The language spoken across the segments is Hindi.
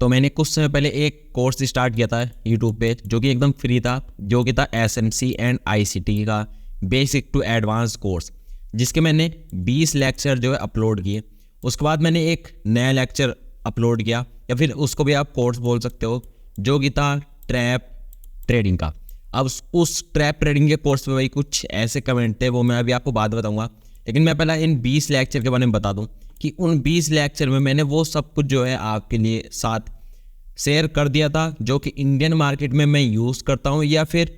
तो मैंने कुछ समय पहले एक कोर्स स्टार्ट किया था यूट्यूब पे, जो कि एकदम फ्री था, जो कि था SMC एंड ICT का बेसिक टू एडवांस कोर्स, जिसके मैंने 20 लेक्चर जो है अपलोड किए। उसके बाद मैंने एक नया लेक्चर अपलोड किया, या फिर उसको भी आप कोर्स बोल सकते हो, जो कि था ट्रैप ट्रेडिंग का। अब उस ट्रैप ट्रेडिंग के कोर्स में भाई कुछ ऐसे कमेंट थे, वो मैं अभी आपको बाद बताऊंगा। लेकिन मैं पहले इन 20 लेक्चर के बारे में बता दूं कि उन 20 लेक्चर में मैंने वो सब कुछ जो है आपके लिए साथ शेयर कर दिया था, जो कि इंडियन मार्केट में मैं यूज़ करता हूं, या फिर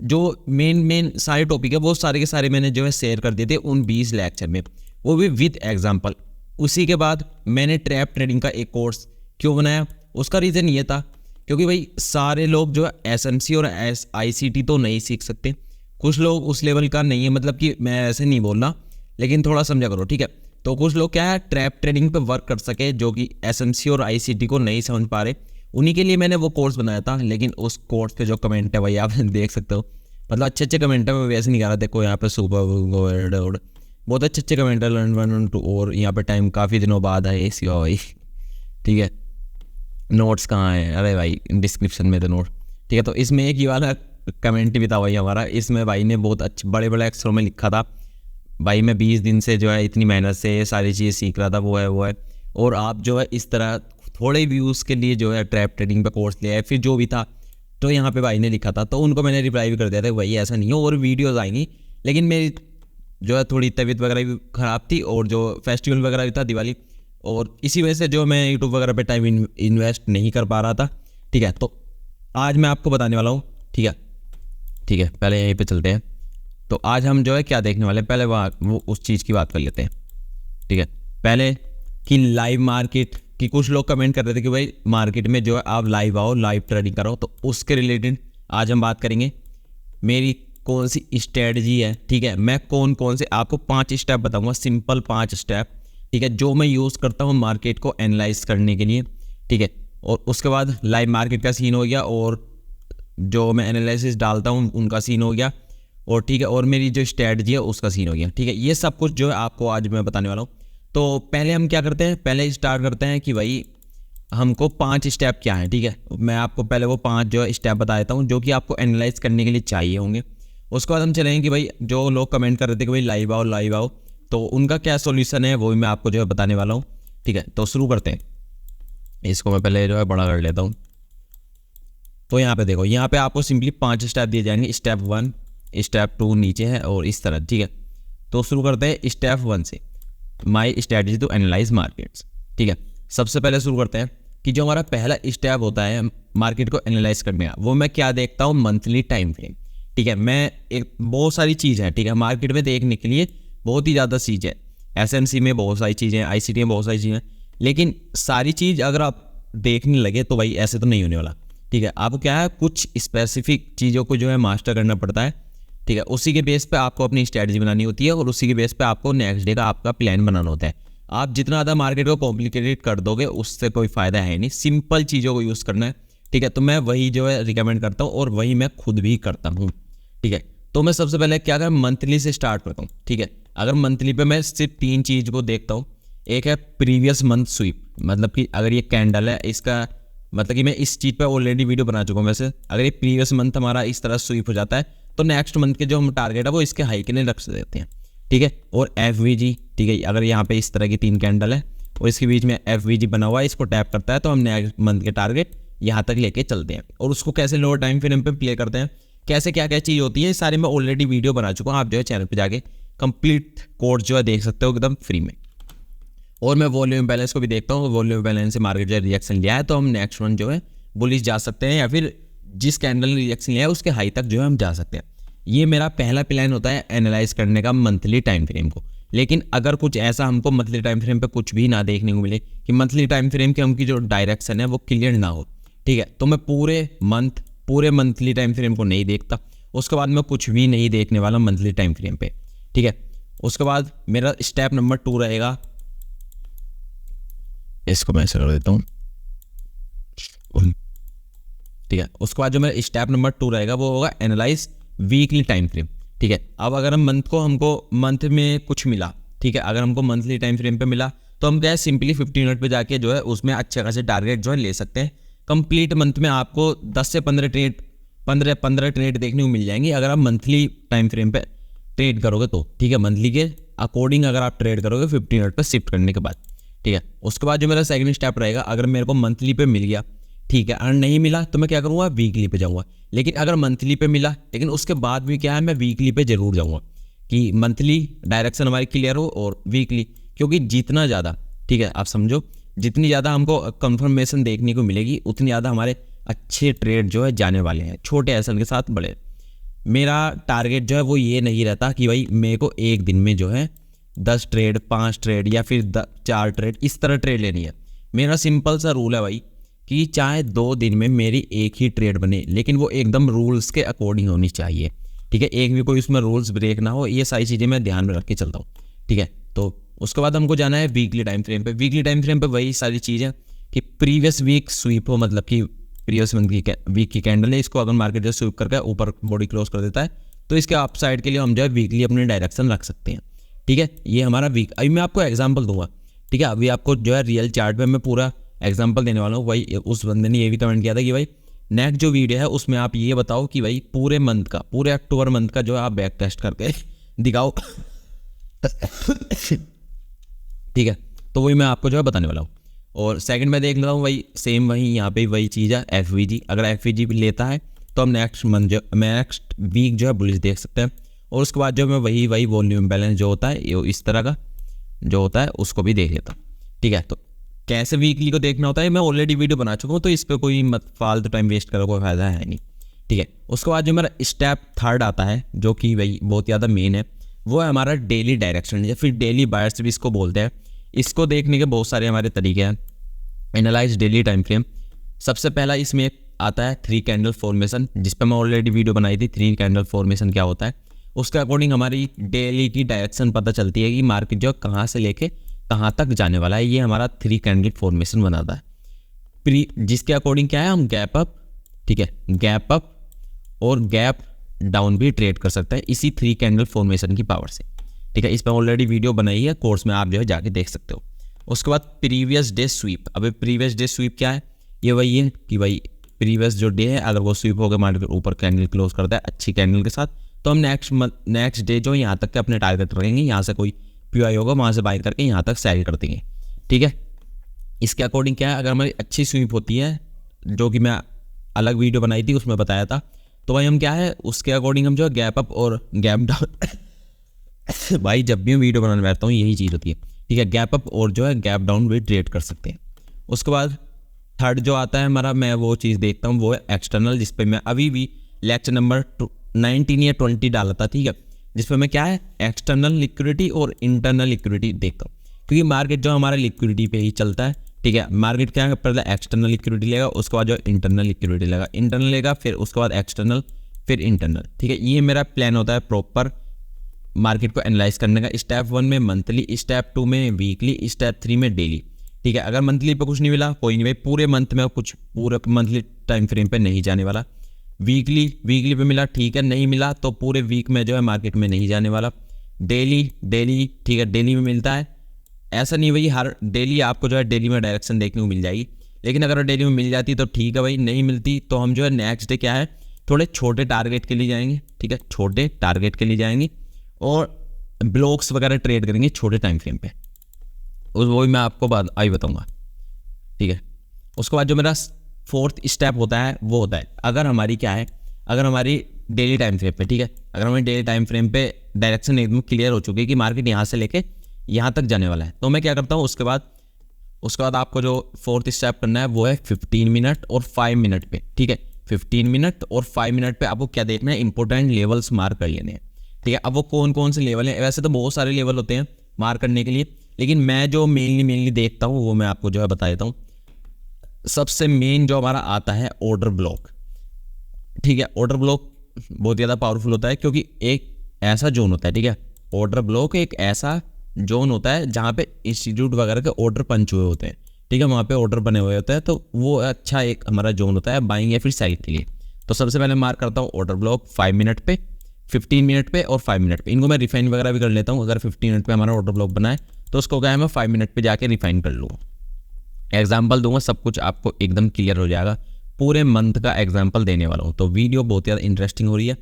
जो मेन सारे टॉपिक है वो सारे के सारे मैंने जो है शेयर कर दिए थे उन 20 लेक्चर में, वो भी विद एग्जाम्पल। उसी के बाद मैंने ट्रैप ट्रेडिंग का एक कोर्स क्यों बनाया, उसका रीज़न ये था क्योंकि भाई सारे लोग जो है SMC और ICT तो नहीं सीख सकते, कुछ लोग उस लेवल का नहीं है, मतलब कि मैं ऐसे नहीं बोल रहा, लेकिन थोड़ा समझा करो, ठीक है। तो कुछ लोग क्या है ट्रैप ट्रेडिंग पे वर्क कर सके, जो कि SMC और ICT को नहीं समझ पा रहे, उन्हीं के लिए मैंने वो कोर्स बनाया था। लेकिन उस कोर्स पे जो कमेंट है भाई आप देख सकते हो, मतलब अच्छे कमेंट है, मैं वैसे नहीं कह रहा। देखो यहाँ पे सुपर बहुत अच्छे कमेंट है, लर्न 1 2, और यहाँ पे टाइम काफ़ी दिनों बाद है AC हुआ भाई, ठीक है। नोट्स कहाँ है, अरे भाई डिस्क्रिप्शन में तो नोट, ठीक है। तो इसमें एक ये वाला कमेंट भी था भाई हमारा, इसमें भाई ने बहुत अच्छे बड़े बड़े अक्षरों में लिखा था, भाई मैं 20 दिन से जो है इतनी मेहनत से ये सारी चीज़ सीख रहा था, वो है, और आप जो है इस तरह थोड़े व्यूज़ के लिए जो है ट्रैप ट्रेडिंग पे कोर्स लिया है, फिर जो भी था। तो यहाँ पे भाई ने लिखा था, तो उनको मैंने रिप्लाई भी कर दिया था, भाई ऐसा नहीं है, और वीडियोज़ आएंगी। लेकिन मेरी जो है थोड़ी तबीयत वगैरह भी ख़राब थी, और जो फेस्टिवल वगैरह भी था दिवाली, और इसी वजह से जो मैं यूट्यूब वगैरह पे टाइम इन्वेस्ट नहीं कर पा रहा था, ठीक है। तो आज मैं आपको बताने वाला हूँ, ठीक है। पहले यहीं पे चलते हैं। तो आज हम जो है क्या देखने वाले हैं, पहले वो उस चीज़ की बात कर लेते हैं, ठीक है। पहले कि लाइव मार्केट की कुछ लोग कमेंट कर रहे थे कि भाई मार्केट में जो है आप लाइव आओ, लाइव ट्रेडिंग करो, तो उसके रिलेटेड आज हम बात करेंगे। मेरी कौन सी स्ट्रेटजी है, ठीक है, मैं कौन से आपको 5 स्टेप बताऊंगा, सिंपल 5 स्टेप, ठीक है, जो मैं यूज़ करता हूँ मार्केट को एनालाइज करने के लिए, ठीक है। और उसके बाद लाइव मार्केट का सीन हो गया, और जो मैं एनालिसिस डालता हूँ उनका सीन हो गया, और ठीक है, और मेरी जो स्ट्रेटजी है उसका सीन हो गया, ठीक है। ये सब कुछ जो है आपको आज मैं बताने वाला हूँ। तो पहले हम क्या करते हैं, पहले स्टार्ट करते हैं कि भाई हमको 5 स्टेप क्या है, ठीक है। मैं आपको पहले वो 5 जो स्टेप बता देता हूँ, जो कि आपको एनालाइज करने के लिए चाहिए होंगे। उसके बाद हम चलेंगे कि भाई जो लोग कमेंट कर रहे थे कि भाई लाइव आओ, तो उनका क्या सोल्यूशन है वो भी मैं आपको जो है बताने वाला हूँ, ठीक है। तो शुरू करते हैं। इसको मैं पहले जो है बड़ा कर लेता हूँ। तो यहाँ पे देखो, यहाँ पे आपको सिंपली 5 स्टेप दिए जाएंगे, स्टेप 1, स्टेप 2 नीचे है, और इस तरह, ठीक है। तो शुरू करते हैं स्टेप 1 से, माई स्ट्रेटजी टू एनालाइज मार्केट्स, ठीक है। सबसे पहले शुरू करते हैं कि जो हमारा पहला स्टेप होता है मार्केट को एनालाइज करने का, वो मैं क्या देखता हूँ, मंथली टाइम फ्रेम, ठीक है। मैं एक बहुत सारी चीज़ है, ठीक है, मार्केट में देखने के लिए बहुत ही ज़्यादा चीज़ है, SMC में बहुत सारी चीज़ें, ICT में बहुत सारी चीज़ें, लेकिन सारी चीज़ अगर आप देखने लगे तो भाई ऐसे तो नहीं होने वाला, ठीक है। आपको क्या है, कुछ स्पेसिफिक चीज़ों को जो है मास्टर करना पड़ता है, ठीक है। उसी के बेस पे आपको अपनी स्ट्रेटजी बनानी होती है, और उसी के बेस पे आपको नेक्स्ट डे का आपका प्लान बनाना होता है। आप जितना ज़्यादा मार्केट को कॉम्प्लिकेटेड कर दोगे उससे कोई फ़ायदा है नहीं, सिंपल चीज़ों को यूज़ करना है, ठीक है। तो मैं वही जो है रिकमेंड करता हूँ, और वही मैं खुद भी करता हूँ, ठीक है। तो मैं सबसे पहले क्या करूँ, मंथली से स्टार्ट करता हूँ, ठीक है। अगर मंथली पे मैं सिर्फ 3 चीज़ को देखता हूँ, एक है प्रीवियस मंथ स्वीप, मतलब कि अगर ये कैंडल है, इसका मतलब कि मैं इस चीज़ पे ऑलरेडी वीडियो बना चुका हूँ वैसे, अगर ये प्रीवियस मंथ हमारा इस तरह स्वीप हो जाता है, तो नेक्स्ट मंथ के जो हम टारगेट है वो इसके हाई के लिए रख देते हैं, ठीक है। और FVG, ठीक है, अगर यहाँ पे इस तरह की 3 कैंडल है और इसके बीच में FVG बना हुआ है, इसको टैप करता है, तो हम नेक्स्ट मंथ के टारगेट यहाँ तक लेके चलते हैं, और उसको कैसे लोअर टाइम फ्रेम पे प्ले करते हैं, कैसे क्या क्या चीज़ होती है, सारे मैं ऑलरेडी वीडियो बना चुका हूँ। आप जो है चैनल पे जाके कंप्लीट कोर्स जो है देख सकते हो एकदम फ्री में। और मैं वॉल्यूम बैलेंस को भी देखता हूँ, वॉल्यूम बैलेंस से मार्केट जो है रिएक्शन लिया है, तो हम नेक्स्ट मंथ जो है बुलिश जा सकते हैं, या फिर जिस कैंडल ने रिएक्शन लिया है उसके हाई तक जो है हम जा सकते हैं। ये मेरा पहला प्लान होता है एनालाइज करने का मंथली टाइम फ्रेम को। लेकिन अगर कुछ ऐसा हमको मंथली टाइम फ्रेम पे कुछ भी ना देखने को मिले कि मंथली टाइम फ्रेम की हमकी जो डायरेक्शन है वो क्लियर ना हो, ठीक है, तो मैं पूरे मंथली टाइम फ्रेम को नहीं देखता। उसके बाद मैं कुछ भी नहीं देखने वाला मंथली टाइम फ्रेम पे, ठीक है। उसके बाद मेरा स्टेप नंबर 2 रहेगा, इसको मैं ऐसे कर देता हूँ, ठीक है। उसके बाद जो मेरा स्टेप नंबर 2 रहेगा वो होगा एनालाइज वीकली टाइम फ्रेम, ठीक है। अब अगर हम हमको मंथ में कुछ मिला, ठीक है, अगर हमको मंथली टाइम फ्रेम पे मिला तो हम क्या है सिंपली 50 मिनट पे जाके जो है उसमें अच्छे खासे टारगेट जो है ले सकते हैं। कंप्लीट मंथ में आपको 10 से 15 ट्रेड देखने को मिल जाएंगे अगर आप मंथली टाइम फ्रेम पे ट्रेड करोगे तो, ठीक है। मंथली के अकॉर्डिंग अगर आप ट्रेड करोगे 50 मिनट पे शिफ्ट करने के बाद, ठीक है। उसके बाद जो मेरा सेकंड स्टेप रहेगा, अगर मेरे को मंथली पे मिल गया, ठीक है, और नहीं मिला तो मैं क्या करूँगा, वीकली पे जाऊँगा। लेकिन अगर मंथली पे मिला, लेकिन उसके बाद भी क्या है, मैं वीकली पे जरूर जाऊँगा कि मंथली डायरेक्शन हमारी क्लियर हो और वीकली, क्योंकि जितना ज़्यादा, ठीक है, आप समझो, जितनी ज़्यादा हमको कंफर्मेशन देखने को मिलेगी उतनी ज़्यादा हमारे अच्छे ट्रेड जो है जाने वाले हैं, छोटे एसन के साथ बड़े। मेरा टारगेट जो है वो ये नहीं रहता कि भाई मेरे को एक दिन में जो है 10 ट्रेड, 5 ट्रेड या फिर 4 ट्रेड इस तरह ट्रेड लेनी है। मेरा सिंपल सा रूल है भाई कि चाहे 2 दिन में मेरी एक ही ट्रेड बने, लेकिन वो एकदम रूल्स के अकॉर्डिंग होनी चाहिए, ठीक है। एक भी कोई उसमें रूल्स ब्रेक ना हो, ये सारी चीज़ें मैं ध्यान में रख के चलता हूँ, ठीक है। तो उसके बाद हमको जाना है वीकली टाइम फ्रेम पे। वीकली टाइम फ्रेम पे वही सारी चीज़ें कि प्रीवियस वीक स्वीप हो, मतलब कि प्रीवियस मंथ की वीक की कैंडल है, इसको अगर मार्केट जो स्वीप करके ऊपर बॉडी क्लोज कर देता है तो इसके अपसाइड के लिए हम जो है वीकली अपनी डायरेक्शन रख सकते हैं, ठीक है। ये हमारा वीक। अभी मैं आपको एग्जांपल दूंगा, ठीक है। अभी आपको जो है रियल चार्ट पे मैं पूरा एग्जांपल देने वाला हूँ। भाई उस बंदे ने ये भी कमेंट किया था कि भाई नेक्स्ट जो वीडियो है उसमें आप ये बताओ कि भाई पूरे मंथ का, पूरे अक्टूबर मंथ का जो है आप बैक टेस्ट करके दिखाओ, ठीक है। तो वही मैं आपको जो है बताने वाला हूँ। और सेकंड में देख लेता हूँ भाई सेम वही यहाँ पे वही चीज़ है, एफवीजी। अगर एफवीजी भी लेता है तो हम नेक्स्ट मंथ जो नेक्स्ट वीक जो है बुलिश देख सकते हैं। और उसके बाद जो मैं वही वॉल्यूम बैलेंस जो होता है इस तरह का जो होता है उसको भी देख लेता हूँ, ठीक है। तो कैसे वीकली को देखना होता है मैं ऑलरेडी वीडियो बना चुका हूँ, तो इस पर कोई मत फालतू टाइम वेस्ट करो, कोई फायदा है नहीं, ठीक है। उसके बाद जो मेरा स्टेप थर्ड आता है जो कि भाई बहुत ज़्यादा मेन है, वो है हमारा डेली डायरेक्शन या फिर डेली बायर्स भी इसको बोलते हैं। इसको देखने के बहुत सारे हमारे तरीके हैं। एनालाइज डेली टाइम फ्रेम, सबसे पहला इसमें आता है 3 कैंडल फॉर्मेशन, जिस पर मैं ऑलरेडी वीडियो बनाई थी। 3 कैंडल फॉर्मेशन क्या होता है, उसके अकॉर्डिंग हमारी डेली की डायरेक्शन पता चलती है कि मार्केट जो कहाँ से लेके कहाँ तक जाने वाला है। ये हमारा 3 कैंडल फॉर्मेशन बनाता है, जिसके अकॉर्डिंग क्या है, हम गैप अप, ठीक है, गैप अप और गैप डाउन भी ट्रेड कर सकते हैं इसी 3 कैंडल फॉर्मेशन की पावर से, ठीक है। इस पर ऑलरेडी वीडियो बनाई है कोर्स में, आप जो है जाके देख सकते हो। उसके बाद प्रीवियस डे स्वीप। अभी प्रीवियस डे स्वीप क्या है, ये वही है कि भाई प्रीवियस जो डे है अगर वो स्वीप होकर मार्केट ऊपर कैंडल क्लोज करता है अच्छी कैंडल के साथ, तो हम नेक्स्ट डे जो यहाँ तक के अपने टारगेट रखेंगे, यहाँ से कोई पीआई होगा वहाँ से बाय करके यहाँ तक सेल कर देंगे, ठीक है। इसके अकॉर्डिंग क्या है, अगर हमारी अच्छी स्वीप होती है, जो कि मैं अलग वीडियो बनाई थी उसमें बताया था, तो भाई हम क्या है उसके अकॉर्डिंग हम जो है गैप अप और गैप डाउन भाई जब भी मैं वीडियो बनाने बैठता हूँ यही चीज़ होती है, ठीक है। गैप अप और जो है गैप डाउन भी ट्रेड कर सकते हैं। उसके बाद थर्ड जो आता है हमारा, मैं वो चीज़ देखता हूँ, वो है एक्सटर्नल, जिस पे मैं अभी भी लेक्चर नंबर 19 या 20 डाला था, ठीक है, जिस पे मैं क्या है एक्सटर्नल लिक्विडिटी और इंटरनल लिक्विडिटी देखता हूँ। क्योंकि मार्केट जो हमारा लिक्विडिटी पे ही चलता है, ठीक है। मार्केट क्या है, पहले एक्सटर्नल लिक्विडिटी लेगा, उसके बाद जो इंटरनल लिक्विडिटी लेगा, इंटरनल लेगा, फिर उसके बाद एक्सटर्नल, फिर इंटरनल, ठीक है। ये मेरा प्लान होता है प्रॉपर मार्केट को एनालाइज करने का। स्टेप 1 में मंथली, स्टेप 2 में वीकली, स्टेप 3 में डेली, ठीक है। अगर मंथली पे कुछ नहीं मिला कोई नहीं भाई, पूरे मंथ में कुछ पूरे मंथली टाइम फ्रेम पे नहीं जाने वाला। वीकली पे मिला, ठीक है, नहीं मिला तो पूरे वीक में जो है मार्केट में नहीं जाने वाला। डेली, ठीक है, डेली में मिलता है, ऐसा नहीं भाई हर डेली आपको जो है डेली में डायरेक्शन देखने को मिल जाएगी, लेकिन अगर डेली में मिल जाती तो ठीक है भाई, नहीं मिलती तो हम जो है नेक्स्ट डे क्या है थोड़े छोटे टारगेट के लिए जाएंगे, ठीक है, छोटे टारगेट के लिए जाएंगे और ब्लॉक्स वगैरह ट्रेड करेंगे छोटे टाइम फ्रेम पे, वो भी मैं आपको आई बताऊंगा, ठीक है। उसके बाद जो मेरा फोर्थ स्टेप होता है वो होता है अगर हमारी क्या है, अगर हमारी डेली टाइम फ्रेम पे, ठीक है, अगर हमारी डेली टाइम फ्रेम पे डायरेक्शन एकदम क्लियर हो चुकी है कि मार्केट यहाँ से लेके यहाँ तक जाने वाला है, तो मैं क्या करता हूँ उसके बाद आपको जो फोर्थ स्टेप करना है वो है 15 मिनट और 5 मिनट पे, ठीक है। 15 मिनट और 5 मिनट पे आपको क्या देखना है, इंपॉर्टेंट लेवल्स मार्क कर लेने हैं, ठीक है। अब वो कौन से लेवल हैं, वैसे तो बहुत सारे लेवल होते हैं मार्क करने के लिए, लेकिन मैं जो मेनली देखता हूँ वो मैं आपको जो है बता देता हूँ। सबसे मेन जो हमारा आता है ऑर्डर ब्लॉक, ठीक है। ऑर्डर ब्लॉक बहुत ज़्यादा पावरफुल होता है क्योंकि एक ऐसा जोन होता है, ठीक है। ऑर्डर ब्लॉक एक ऐसा जोन होता है जहाँ पे इंस्टीट्यूट वगैरह के ऑर्डर पंच हुए होते हैं, ठीक है, वहाँ पे ऑर्डर बने हुए होते हैं, तो वो अच्छा एक हमारा जोन होता है बाइंग या फिर सेल के लिए। तो सबसे पहले मार्क करता हूँ ऑर्डर ब्लॉक 5 मिनट पे, 15 मिनट पे और 5 मिनट पे। इनको मैं रिफाइन वगैरह भी कर लेता हूँ। अगर 15 मिनट पे हमारा ऑर्डर ब्लॉक बना है तो उसको क्या है मैं 5 मिनट पे जाके रिफाइन कर लूँगा। एग्जाम्पल दूंगा, सब कुछ आपको एकदम क्लियर हो जाएगा। पूरे मंथ का एग्जाम्पल देने वाला हूँ। तो वीडियो बहुत ज़्यादा इंटरेस्टिंग हो रही है,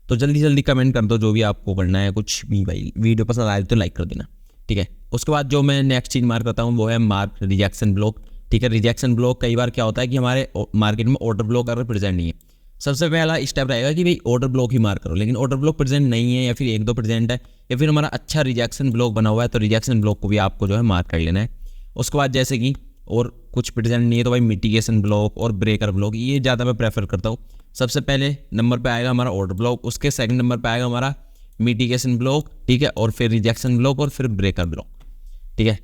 तो जल्दी जल्दी कमेंट कर दो जो भी आपको करना है, कुछ भी भाई। वीडियो पसंद आए तो लाइक कर देना, ठीक है। उसके बाद जो मैं नेक्स्ट चीज़ मार्क करता हूँ वो है मार्क रिजेक्शन ब्लॉक, ठीक है। रिजेक्शन ब्लॉक कई बार क्या होता है कि हमारे मार्केट में ऑर्डर ब्लॉक अगर प्रेजेंट नहीं है, सबसे पहला स्टेप रहेगा कि भाई ऑर्डर ब्लॉक ही मार्क करो। लेकिन ऑर्डर ब्लॉक प्रेजेंट नहीं है या फिर 1-2 प्रेजेंट है या फिर हमारा अच्छा रिजेक्शन ब्लॉक बना हुआ है, तो रिजेक्शन ब्लॉक को भी आपको जो है मार्क कर लेना है। उसके बाद जैसे कि और कुछ प्रेजेंट नहीं है तो भाई मिटिगेशन ब्लॉक और ब्रेकर ब्लॉक, ये ज़्यादा मैं प्रेफर करता हूँ। सबसे पहले नंबर पे आएगा हमारा ऑर्डर ब्लॉक, उसके सेकंड नंबर पे आएगा हमारा मिटिगेशन ब्लॉक, ठीक है, और फिर रिजेक्शन ब्लॉक और फिर ब्रेकर ब्लॉक, ठीक है।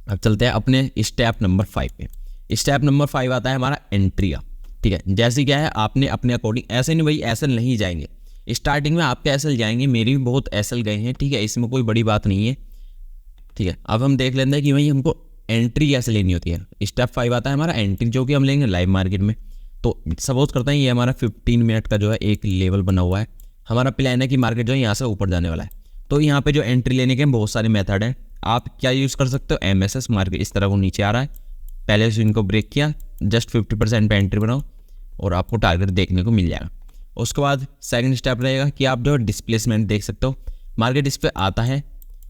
अब चलते हैं अपने स्टेप नंबर 5 पे। स्टेप नंबर 5 आता है हमारा एंट्री का, ठीक है। जैसे क्या है आपने अपने अकॉर्डिंग, ऐसे नहीं भाई एसएल नहीं जाएंगे, स्टार्टिंग में आपके एसएल जाएंगे, मेरे भी बहुत एसएल गए हैं, ठीक है, इसमें कोई बड़ी बात नहीं है, ठीक है। अब हम देख लेते हैं कि भाई हमको एंट्री कैसे लेनी होती है। स्टेप 5 आता है हमारा एंट्री, जो कि हम लेंगे लाइव मार्केट में। तो सपोज करते हैं ये हमारा 15 मिनट का जो है एक लेवल बना हुआ है, हमारा प्लान है कि मार्केट जो है यहाँ से ऊपर जाने वाला है। तो यहाँ पे जो एंट्री लेने के बहुत सारे मेथड हैं, आप क्या यूज़ कर सकते हो, MSS मार्केट इस तरह वो नीचे आ रहा है, पहले से इनको ब्रेक किया, जस्ट 50% पे एंट्री बनाओ और आपको टारगेट देखने को मिल जाएगा। उसके बाद सेकंड स्टेप रहेगा कि आप जो डिस्प्लेसमेंट देख सकते हो, मार्केट इस पर आता है,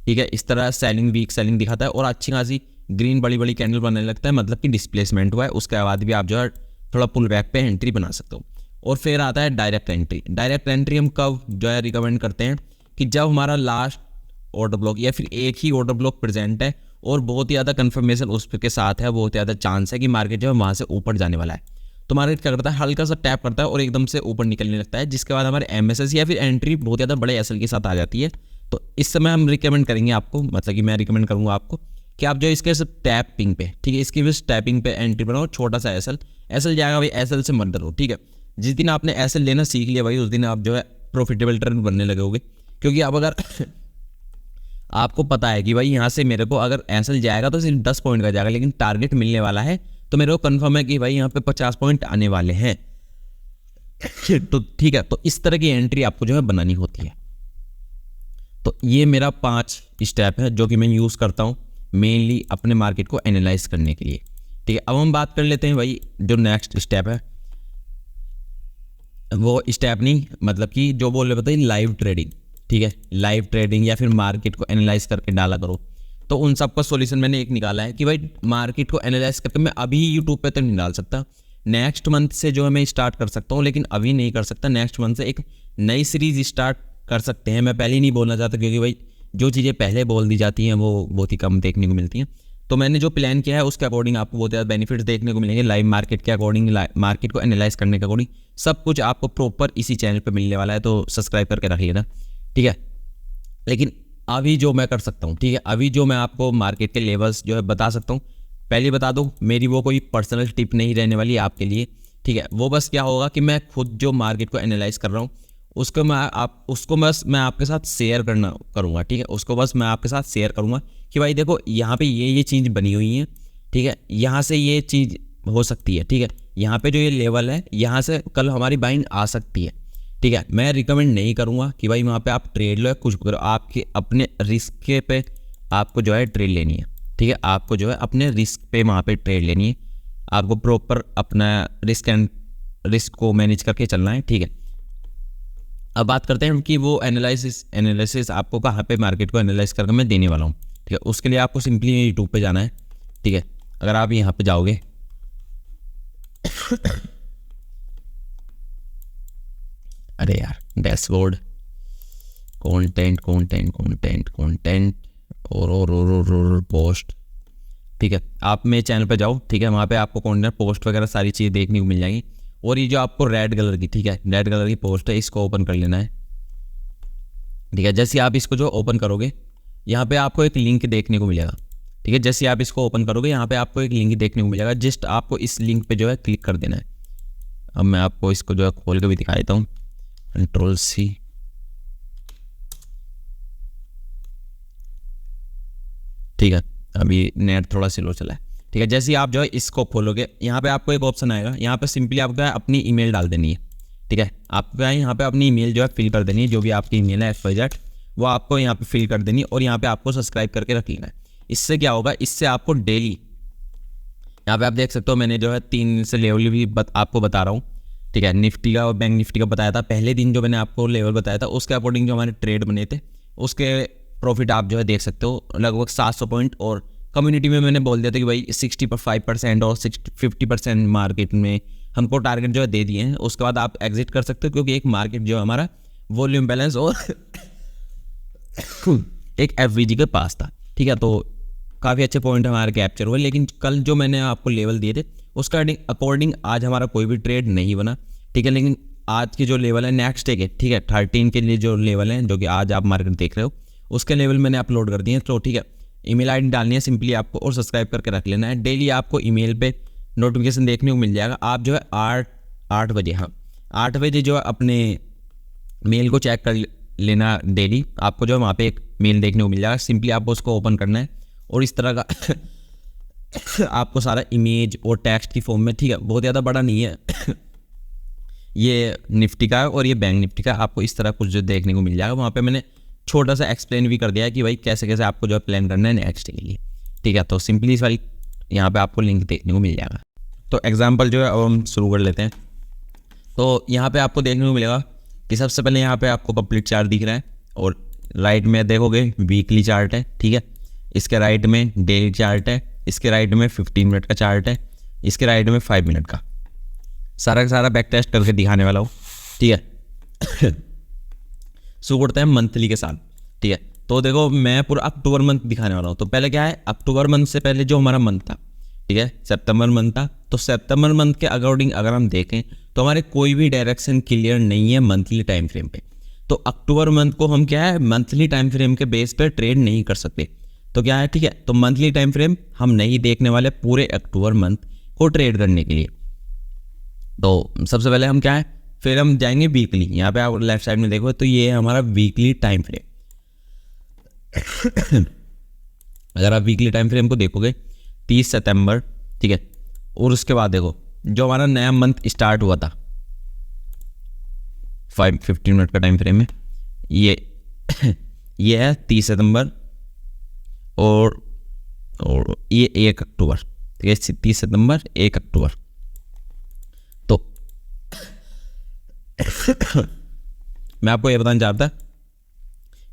ठीक है, इस तरह सेलिंग वीक सेलिंग दिखाता है और अच्छी खासी ग्रीन बड़ी बड़ी कैंडल बनने लगता है, मतलब कि डिस्प्लेसमेंट हुआ है। उसके बाद भी आप जो है थोड़ा पुल बैक पे एंट्री बना सकते हो। और फिर आता है डायरेक्ट एंट्री। डायरेक्ट एंट्री हम कब जो है रिकमेंड करते हैं कि जब हमारा लास्ट ऑर्डर ब्लॉक या फिर एक ही ऑर्डर ब्लॉक प्रेजेंट है और बहुत ही ज़्यादा कंफर्मेशन उस के साथ है, बहुत ज़्यादा चांस है कि मार्केट जो है वहाँ से ऊपर जाने वाला है। तो मार्केट क्या करता है, हल्का सा टैप करता है और एकदम से ऊपर निकलने लगता है, जिसके बाद हमारे MSS या फिर एंट्री बहुत ज़्यादा बड़े एसएल के साथ आ जाती है। तो इस समय हम रिकमेंड करेंगे आपको, मतलब कि मैं रिकमेंड करूँगा आपको कि आप जो इसके सब टैपिंग पे, ठीक है, इसकी बस टैपिंग पे एंट्री बनाओ, छोटा सा एसएल जाएगा भाई, एसएल से मत डरो, ठीक है। जिस दिन आपने एसएल लेना सीख लिया भाई, उस दिन आप जो है प्रॉफिटेबल ट्रेड बनने लगे होगे। क्योंकि अब अगर आपको पता है कि भाई यहाँ से मेरे को अगर एसएल जाएगा तो सिर्फ 10 पॉइंट का जाएगा, लेकिन टारगेट मिलने वाला है, तो मेरे को कन्फर्म है कि भाई यहाँ पे 50 पॉइंट आने वाले हैं, तो ठीक है। तो इस तरह की एंट्री आपको जो है बनानी होती है। तो ये मेरा 5 स्टेप है जो कि मैं यूज़ करता हूँ मेनली अपने मार्केट को एनालाइज करने के लिए, ठीक है। अब हम बात कर लेते हैं भाई जो नेक्स्ट स्टेप है, वो स्टेप नहीं, मतलब कि जो बोल रहे बताइए लाइव ट्रेडिंग, ठीक है। लाइव ट्रेडिंग या फिर मार्केट को एनालाइज करके डाला करो। तो उन सब का सॉल्यूशन मैंने एक निकाला है कि भाई मार्केट को एनालाइज करके मैं अभी यूट्यूब पे तो नहीं डाल सकता, नेक्स्ट मंथ से जो है मैं स्टार्ट कर सकता हूँ, लेकिन अभी नहीं कर सकता। नेक्स्ट मंथ से एक नई सीरीज स्टार्ट कर सकते हैं। मैं पहले ही नहीं बोलना चाहता क्योंकि भाई जो चीज़ें पहले बोल दी जाती हैं वो बहुत ही कम देखने को मिलती हैं। तो मैंने जो प्लान किया है उसके अकॉर्डिंग आपको बहुत ज़्यादा बेनिफिट्स देखने को मिलेंगे। लाइव मार्केट के अकॉर्डिंग, मार्केट को एनालाइज करने के अकॉर्डिंग सब कुछ आपको प्रॉपर इसी चैनल पे मिलने वाला है, तो सब्सक्राइब करके रखिएगा, ठीक है। लेकिन अभी जो मैं कर सकता हूँ, ठीक है, अभी जो मैं आपको मार्केट के लेवल्स जो है बता सकता हूँ, पहले बता दूँ मेरी वो कोई पर्सनल टिप नहीं रहने वाली आपके लिए, ठीक है। वो बस क्या होगा कि मैं खुद जो मार्केट को एनालाइज कर रहा हूँ उसको मैं आपके साथ शेयर करूँगा, ठीक है। उसको बस मैं आपके साथ शेयर करूँगा कि भाई देखो यहाँ पे ये चीज़ बनी हुई है, ठीक है, यहाँ से ये चीज़ हो सकती है, ठीक है, यहाँ पे जो ये लेवल है यहाँ से कल हमारी बाइंग आ सकती है, ठीक है। मैं रिकमेंड नहीं करूँगा कि भाई वहाँ पे आप ट्रेड लो या कुछ करो, आपके अपने रिस्क के पे आपको जो है ट्रेड लेनी है, ठीक है। आपको जो है अपने रिस्क पे वहाँ पे ट्रेड लेनी है, आपको प्रॉपर अपना रिस्क को मैनेज करके चलना है, ठीक है। अब बात करते हैं कि वो एनालिसिस आपको कहाँ पे मार्केट को एनालाइज करके मैं देने वाला हूँ, ठीक है। उसके लिए आपको सिंपली यूट्यूब पे जाना है, ठीक है। अगर आप यहाँ पे जाओगे अरे यार डैशबोर्ड कंटेंट और पोस्ट, ठीक है। आप मेरे चैनल पे जाओ, ठीक है, वहाँ पे आपको कंटेंट पोस्ट वगैरह सारी चीज़ें देखने को मिल जाएंगी। और ये जो आपको रेड कलर की, ठीक है, रेड कलर की पोस्ट है, इसको ओपन कर लेना है, ठीक है। जैसे आप इसको जो ओपन करोगे यहाँ पे आपको एक लिंक देखने को मिलेगा, ठीक है। जैसे आप इसको ओपन करोगे यहाँ पे आपको एक लिंक देखने को मिलेगा, जस्ट आपको इस लिंक पे जो है क्लिक कर देना है। अब मैं आपको इसको जो है खोल के भी दिखा देता हूँ, Ctrl+C, ठीक है। अभी नेट थोड़ा स्लो चला है, ठीक है। जैसे आप जो है इसको खोलोगे यहाँ पे आपको एक ऑप्शन आएगा, यहाँ पे सिंपली आपको अपनी ईमेल डाल देनी है, ठीक है। आपको यहाँ पे अपनी ईमेल जो है फिल कर देनी है, जो भी आपकी ईमेल है XYZ, वो आपको यहाँ पे फिल कर देनी और यहाँ पे आपको सब्सक्राइब करके रख लेना है। इससे क्या होगा, इससे आपको डेली, यहाँ पे आप देख सकते हो मैंने जो है 3 से लेवल भी आपको बता रहा हूँ, ठीक है। निफ्टी का और बैंक निफ्टी का बताया था पहले दिन, जो मैंने आपको लेवल बताया था उसके अकॉर्डिंग जो हमारे ट्रेड बने थे उसके प्रॉफिट आप जो है देख सकते हो लगभग 700 पॉइंट। और कम्युनिटी में मैंने बोल दिया था कि भाई 65% और 50% मार्केट में हमको टारगेट जो है दे दिए हैं। उसके बाद आप एग्जिट कर सकते हो, क्योंकि एक मार्केट जो है हमारा वॉल्यूम बैलेंस और एक एफवीजी के पास था, ठीक है। तो काफ़ी अच्छे पॉइंट हमारे कैप्चर हुए। लेकिन कल जो मैंने आपको लेवल दिए थे उसका अकॉर्डिंग आज हमारा कोई भी ट्रेड नहीं बना, ठीक है। लेकिन आज की जो लेवल है नेक्स्ट डे के, ठीक है, 13 के लिए जो लेवल है जो कि आज आप मार्केट देख रहे हो उसके लेवल मैंने अपलोड कर दिए हैं। तो ठीक है, ईमेल आईडी डालनी है सिंपली आपको और सब्सक्राइब करके रख लेना है। डेली आपको ईमेल पे नोटिफिकेशन देखने को मिल जाएगा। आप जो है 8 बजे, हाँ 8 बजे जो है अपने मेल को चेक कर लेना डेली। आपको जो है वहाँ पे एक मेल देखने को मिल जाएगा, सिंपली आपको उसको ओपन करना है और इस तरह का आपको सारा इमेज और टेक्स्ट की फॉर्म में, ठीक है, बहुत ज़्यादा बड़ा नहीं है ये निफ्टी का और ये बैंक निफ्टी का, आपको इस तरह कुछ जो देखने को मिल जाएगा। वहाँ पे मैंने छोटा सा एक्सप्लेन भी कर दिया है कि भाई कैसे कैसे आपको जो है प्लान करना है नेक्स्ट के लिए, ठीक है। तो सिंपली इस वाली यहाँ पे आपको लिंक देखने को मिल जाएगा। तो एग्जांपल जो है अब हम शुरू कर लेते हैं। तो यहाँ पे आपको देखने को मिलेगा कि सबसे पहले यहाँ पे आपको कंप्लीट चार्ट दिख रहा है और राइट में देखोगे वीकली चार्ट है, ठीक है। इसके राइट में डेली चार्ट है, इसके राइट में 15 मिनट का चार्ट है, इसके राइट में 5 मिनट का। सारा का सारा बैक टेस्ट करके दिखाने वाला हूँ, ठीक है। शुरू करते हैं मंथली के साथ, ठीक है। तो देखो मैं पूरा अक्टूबर मंथ दिखाने वाला हूँ। तो पहले क्या है, अक्टूबर मंथ से पहले जो हमारा मंथ था, ठीक है, सितंबर मंथ था। तो सितंबर मंथ के अकॉर्डिंग अगर हम देखें तो हमारे कोई भी डायरेक्शन क्लियर नहीं है मंथली टाइम फ्रेम पे। तो अक्टूबर मंथ को हम क्या है मंथली टाइम फ्रेम के बेस पे ट्रेड नहीं कर सकते। तो क्या है, ठीक है, तो मंथली टाइम फ्रेम हम नहीं देखने वाले पूरे अक्टूबर मंथ को ट्रेड करने के लिए। तो सबसे पहले हम क्या है, फिर हम जाएंगे वीकली। यहाँ पे आप लेफ्ट साइड में देखो तो ये है हमारा वीकली टाइम फ्रेम। अगर आप वीकली टाइम फ्रेम को देखोगे 30 सितंबर, ठीक है, और उसके बाद देखो जो हमारा नया मंथ स्टार्ट हुआ था 15 मिनट का टाइम फ्रेम है, ये है 30 सितंबर और ये 1 अक्टूबर, ठीक है, 30 सितंबर 1 अक्टूबर। तो मैं आपको ये बताना चाहता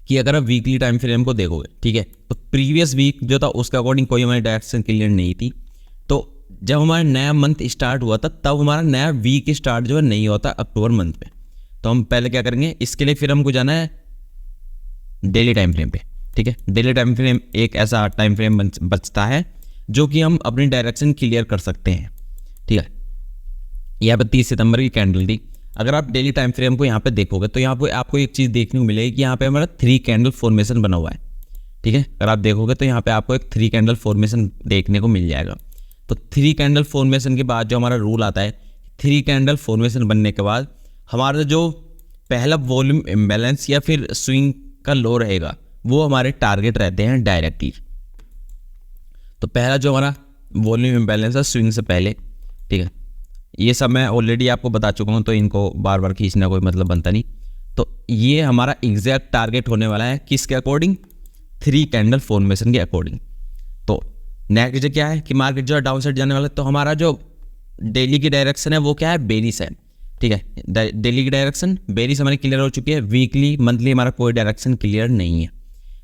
कि अगर आप वीकली टाइम फ्रेम को देखोगे, ठीक है, तो प्रीवियस वीक जो था उसके अकॉर्डिंग कोई हमारी डायरेक्शन क्लियर नहीं थी। तो जब हमारा नया मंथ स्टार्ट हुआ था तब हमारा नया वीक स्टार्ट जो है नहीं होता अक्टूबर मंथ में। तो हम पहले क्या करेंगे, इसके लिए फिर हमको जाना है डेली टाइम फ्रेम पे, ठीक है। डेली टाइम फ्रेम एक ऐसा टाइम फ्रेम बचता है जो कि हम अपनी डायरेक्शन क्लियर कर सकते हैं, ठीक है। यहाँ पे 30 सितंबर की कैंडल थी। अगर आप डेली टाइम फ्रेम को यहाँ पे देखोगे तो यहाँ पे आपको एक चीज़ देखने को मिलेगी कि यहाँ पे हमारा 3 कैंडल फॉर्मेशन बना हुआ है, ठीक है। अगर आप देखोगे तो यहाँ पे आपको एक 3 कैंडल फॉर्मेशन देखने को मिल जाएगा। तो 3 कैंडल फॉर्मेशन के बाद जो हमारा रूल आता है, 3 कैंडल फॉर्मेशन बनने के बाद हमारा जो पहला वॉल्यूम इम्बैलेंस या फिर स्विंग का लो रहेगा वो हमारे टारगेट रहते हैं डायरेक्टली। तो पहला जो हमारा वॉल्यूम इम्बैलेंस है स्विंग से पहले, ठीक है, ये सब मैं ऑलरेडी आपको बता चुका हूँ तो इनको बार बार खींचना कोई मतलब बनता नहीं। तो ये हमारा एग्जैक्ट टारगेट होने वाला है किसके अकॉर्डिंग, 3 कैंडल फॉर्मेशन के अकॉर्डिंग। तो नेक्स्ट क्या है कि मार्केट जो है डाउन साइड जाने वाला है। तो हमारा जो डेली की डायरेक्शन है वो क्या है, बेरिश है, ठीक है। डेली की डायरेक्शन बेरिश हमारी क्लियर हो चुकी है। वीकली मंथली हमारा कोई डायरेक्शन क्लियर नहीं है।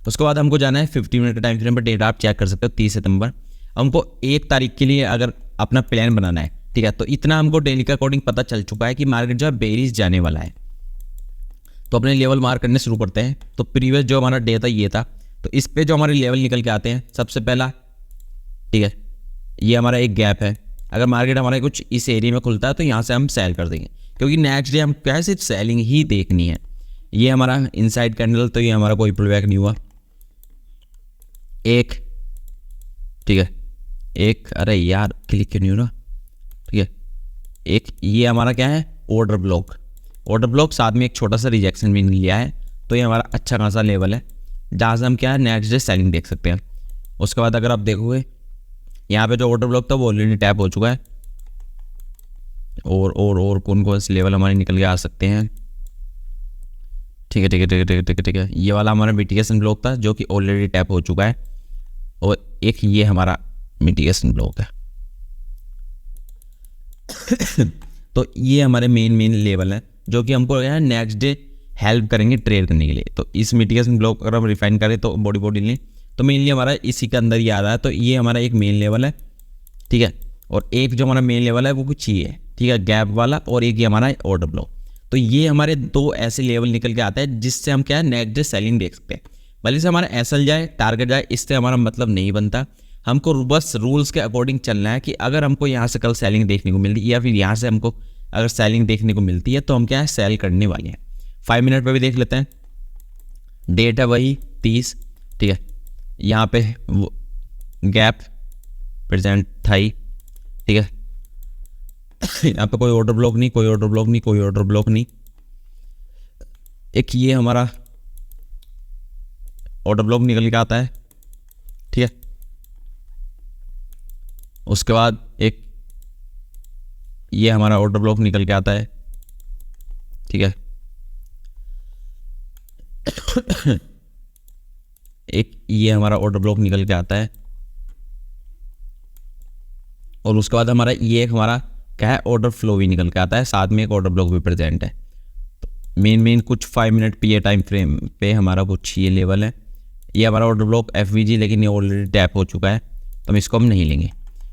उसके बाद हमको जाना है 15 मिनट टाइम फ्रेम पर, डेट आप चेक कर सकते हो 30 सितंबर। हमको 1 तारीख के लिए अगर अपना प्लान बनाना है, ठीक है, तो इतना हमको डेली के अकॉर्डिंग पता चल चुका है कि मार्केट जो है बेरिश जाने वाला है। तो अपने लेवल मार्क करने शुरू करते हैं। तो प्रीवियस जो हमारा डे था ये था, तो इस पे जो हमारे लेवल निकल के आते हैं सबसे पहला, ठीक है, ये हमारा एक गैप है। अगर मार्केट हमारा कुछ इस एरिया में खुलता है तो यहाँ से हम सेल कर देंगे, क्योंकि नेक्स्ट डे हम क्या सिर्फ सेलिंग ही देखनी है। ये हमारा इनसाइड कैंडल, तो ये हमारा कोई पुलबैक नहीं हुआ। एक, ठीक है, एक, अरे यार क्लिक क्यों नहीं हो रहा, ठीक है, एक ये हमारा क्या है ऑर्डर ब्लॉक, साथ में एक छोटा सा रिजेक्शन भी लिया है। तो ये हमारा अच्छा खासा लेवल है जहाँ से हम क्या है नेक्स्ट डे सेलिंग देख सकते हैं। उसके बाद अगर आप देखोगे यहाँ पे जो ऑर्डर ब्लॉक था वो ऑलरेडी टैप हो चुका है। और कौन कौन से लेवल हमारे निकल के आ सकते हैं, ठीक ठीक है ठीक है ठीक है ठीक है ठीक है ठीक है। ये वाला हमारा मिटिगेशन ब्लॉक था जो कि ऑलरेडी टैप हो चुका है, और एक ये हमारा मिटिगेशन ब्लॉक है। तो ये हमारे मेन लेवल है जो कि हमको नेक्स्ट डे हेल्प करेंगे ट्रेड करने के लिए। तो इस मिटिगेशन ब्लॉक अगर हम रिफाइन करें तो बॉडी लें तो मेनली हमारा इसी के अंदर ही आ रहा है। तो ये हमारा एक मेन लेवल है, ठीक है। और एक जो हमारा मेन लेवल है वो कुछ ये है, ठीक है, गैप वाला, और एक ये हमारा ऑर्डर ब्लॉक। तो ये हमारे दो ऐसे लेवल निकल के आता है जिससे हम क्या है नेक्स्ट डे सेलिंग देख सकते हैं। भले से हमारा एसएल जाए, टारगेट जाए, इससे हमारा मतलब नहीं बनता। हमको बस रूल्स के अकॉर्डिंग चलना है कि अगर हमको यहाँ से कल सेलिंग देखने को मिलती है या फिर यहाँ से हमको अगर सेलिंग देखने को मिलती है तो हम क्या है सेल करने वाले हैं। 5 मिनट पे भी देख लेते हैं, डेट है वही 30, ठीक है। यहाँ पे गैप प्रेजेंट थाई, ठीक है। यहाँ पे कोई ऑर्डर ब्लॉक नहीं, कोई ऑर्डर ब्लॉक नहीं, कोई ऑर्डर ब्लॉक नहीं। एक ये हमारा ऑर्डर ब्लॉक निकल के आता है, ठीक है। उसके बाद एक ये हमारा ऑर्डर ब्लॉक निकल के आता है, ठीक है। एक ये हमारा ऑर्डर ब्लॉक निकल के आता है, और उसके बाद हमारा ये एक हमारा क्या है ऑर्डर फ्लो भी निकल के आता है, साथ में एक ऑर्डर ब्लॉक भी प्रेजेंट है। तो मेन कुछ 5 मिनट पीए टाइम फ्रेम पे हमारा कुछ ये लेवल है। ये हमारा ऑर्डर ब्लॉक एफवीजी, लेकिन ये ऑलरेडी टैप हो चुका है तो हम इसको हम नहीं लेंगे,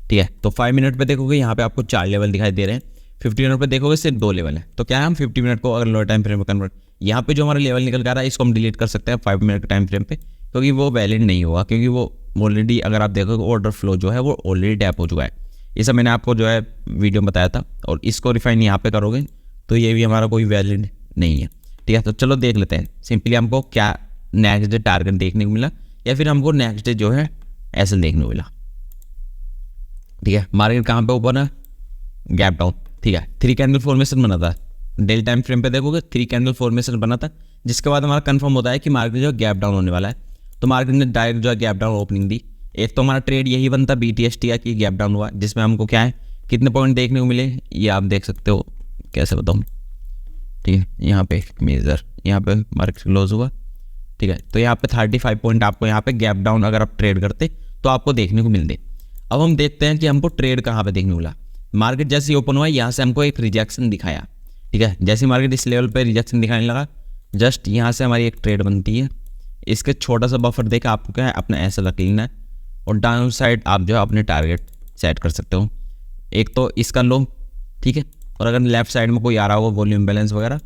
ठीक है। तो 5 मिनट पे देखोगे यहाँ पे आपको 4 लेवल दिखाई दे रहे हैं। 50 मिनट पे देखोगे सिर्फ 2 लेवल है। तो क्या है हम 50 मिनट को अगर लोअर टाइम फ्रेम में कन्वर्ट, यहाँ पे जो हमारा लेवल निकल कर रहा है इसको हम डिलीट कर सकते हैं 5 मिनट के टाइम फ्रेम पे, क्योंकि वो वैलिड नहीं होगा, क्योंकि वो ऑलरेडी अगर आप देखोगे ऑर्डर फ्लो जो है वो ऑलरेडी टैप हो चुका है। ये सब मैंने आपको जो है वीडियो में बताया था, और इसको रिफाइन यहाँ पे करोगे तो ये भी हमारा कोई वैलिड नहीं है, ठीक है। तो चलो देख लेते हैं सिंपली हमको क्या नेक्स्ट डे टारगेट देखने को मिला या फिर हमको नेक्स्ट डे जो है एसएल देखने को मिला, ठीक है। मार्केट कहाँ पे ओपन है, गैप डाउन, ठीक है। 3 कैंडल फॉर्मेशन बना था, डेली टाइम फ्रेम पे देखोगे 3 कैंडल फॉर्मेशन बना था, जिसके बाद हमारा कंफर्म होता है कि मार्केट जो गैप डाउन होने वाला है। तो मार्केट ने डायरेक्ट जो है गैप डाउन ओपनिंग दी। एक तो हमारा ट्रेड यही बनता BTST का कि गैप डाउन हुआ, जिसमें हमको क्या है कितने पॉइंट देखने को मिले ये आप देख सकते हो, कैसे बताऊँ, ठीक है। यहाँ पे मेजर, यहाँ पे मार्केट क्लोज हुआ, ठीक है। तो यहाँ पे 35 पॉइंट आपको यहाँ पे गैप डाउन अगर आप ट्रेड करते तो आपको देखने को मिलते। अब हम देखते हैं कि हमको ट्रेड कहाँ पे देखने को मिला। मार्केट जैसे ही ओपन हुआ यहाँ से हमको एक रिजेक्शन दिखाया, ठीक है। जैसे मार्केट इस लेवल पे रिजेक्शन दिखाने लगा, जस्ट यहाँ से हमारी एक ट्रेड बनती है। इसके छोटा सा बफर देकर आपको क्या है अपना ऐसा रख लेना है, और डाउन साइड आप जो है अपने टारगेट सेट कर सकते हो। एक तो इसका लो, ठीक है, और अगर लेफ्ट साइड में कोई आ रहा होगा वॉल्यूम बैलेंस वगैरह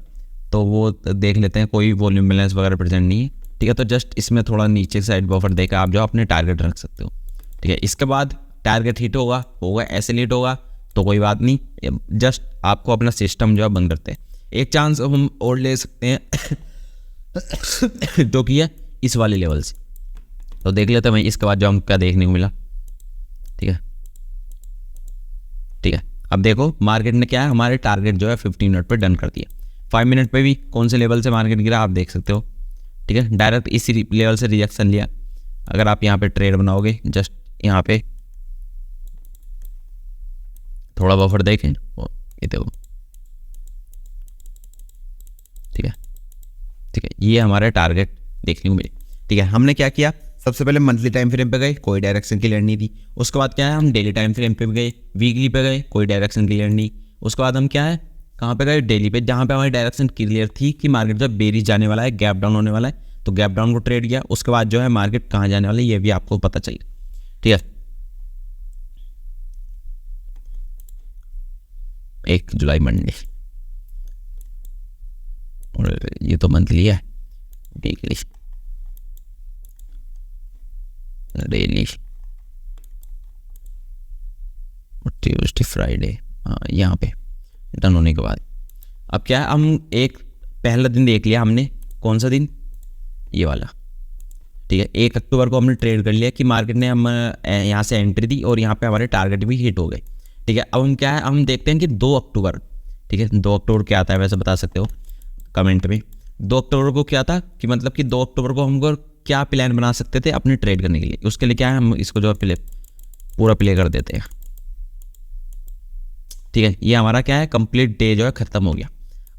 तो वो देख लेते हैं, कोई वॉल्यूम बैलेंस वगैरह प्रेजेंट नहीं है, ठीक है। तो जस्ट इसमें थोड़ा नीचे साइड बफर देकर आप जो अपने टारगेट रख सकते हो, ठीक है। इसके बाद टारगेट हिट होगा ऐसे हिट होगा तो कोई बात नहीं, जस्ट आपको अपना सिस्टम जो है बंद करते हैं। एक चांस हम और ले सकते हैं जो कि है इस वाले लेवल से। तो देख लेते हैं भाई इसके बाद जो हम क्या देखने को मिला, ठीक है, ठीक है। अब देखो मार्केट ने क्या है हमारे टारगेट जो है 15 मिनट पे डन कर दिया। 5 मिनट पे भी कौन से लेवल से मार्केट गिरा आप देख सकते हो, ठीक है। डायरेक्ट इसी लेवल से रिजेक्शन लिया। अगर आप यहाँ पे ट्रेड बनाओगे, जस्ट यहाँ पे थोड़ा बफर देखें, ये देखो, ठीक है, ठीक है। ये हमारे टारगेट देखने को मिले, ठीक है। हमने क्या किया, सबसे पहले मंथली टाइम फ्रेम पे गए, कोई डायरेक्शन क्लियर नहीं थी। उसके बाद क्या है हम डेली टाइम फ्रेम पे गए, वीकली पे गए, कोई डायरेक्शन क्लियर नहीं। उसके बाद हम क्या है कहाँ पे गए, डेली पे, जहाँ पे हमारी डायरेक्शन क्लियर थी कि मार्केट जब बेरिश जाने वाला है, गैप डाउन होने वाला है, तो गैप डाउन को ट्रेड किया। उसके बाद जो है मार्केट कहाँ जाने वाला है ये भी आपको पता चाहिए, ठीक है। 1 जुलाई मंडे, और ये तो मंथली है, वीकली, डेली, ट्यूसडे, फ्राइडे, हाँ यहाँ पे डन होने के बाद अब क्या है हम एक पहला दिन देख लिया हमने, कौन सा दिन, ये वाला, ठीक है। 1 अक्टूबर को हमने ट्रेड कर लिया कि मार्केट ने हम यहाँ से एंट्री दी और यहाँ पे हमारे टारगेट भी हिट हो गए, ठीक है। अब हम क्या है हम देखते हैं कि 2 अक्टूबर, ठीक है, 2 अक्टूबर क्या आता है वैसे बता सकते हो कमेंट में। 2 अक्टूबर को क्या था कि मतलब कि 2 अक्टूबर को हमको क्या प्लान बना सकते थे अपने ट्रेड करने के लिए। उसके लिए क्या है हम इसको जो है पूरा प्ले कर देते हैं, ठीक है। ये हमारा क्या है कंप्लीट डे जो है ख़त्म हो गया।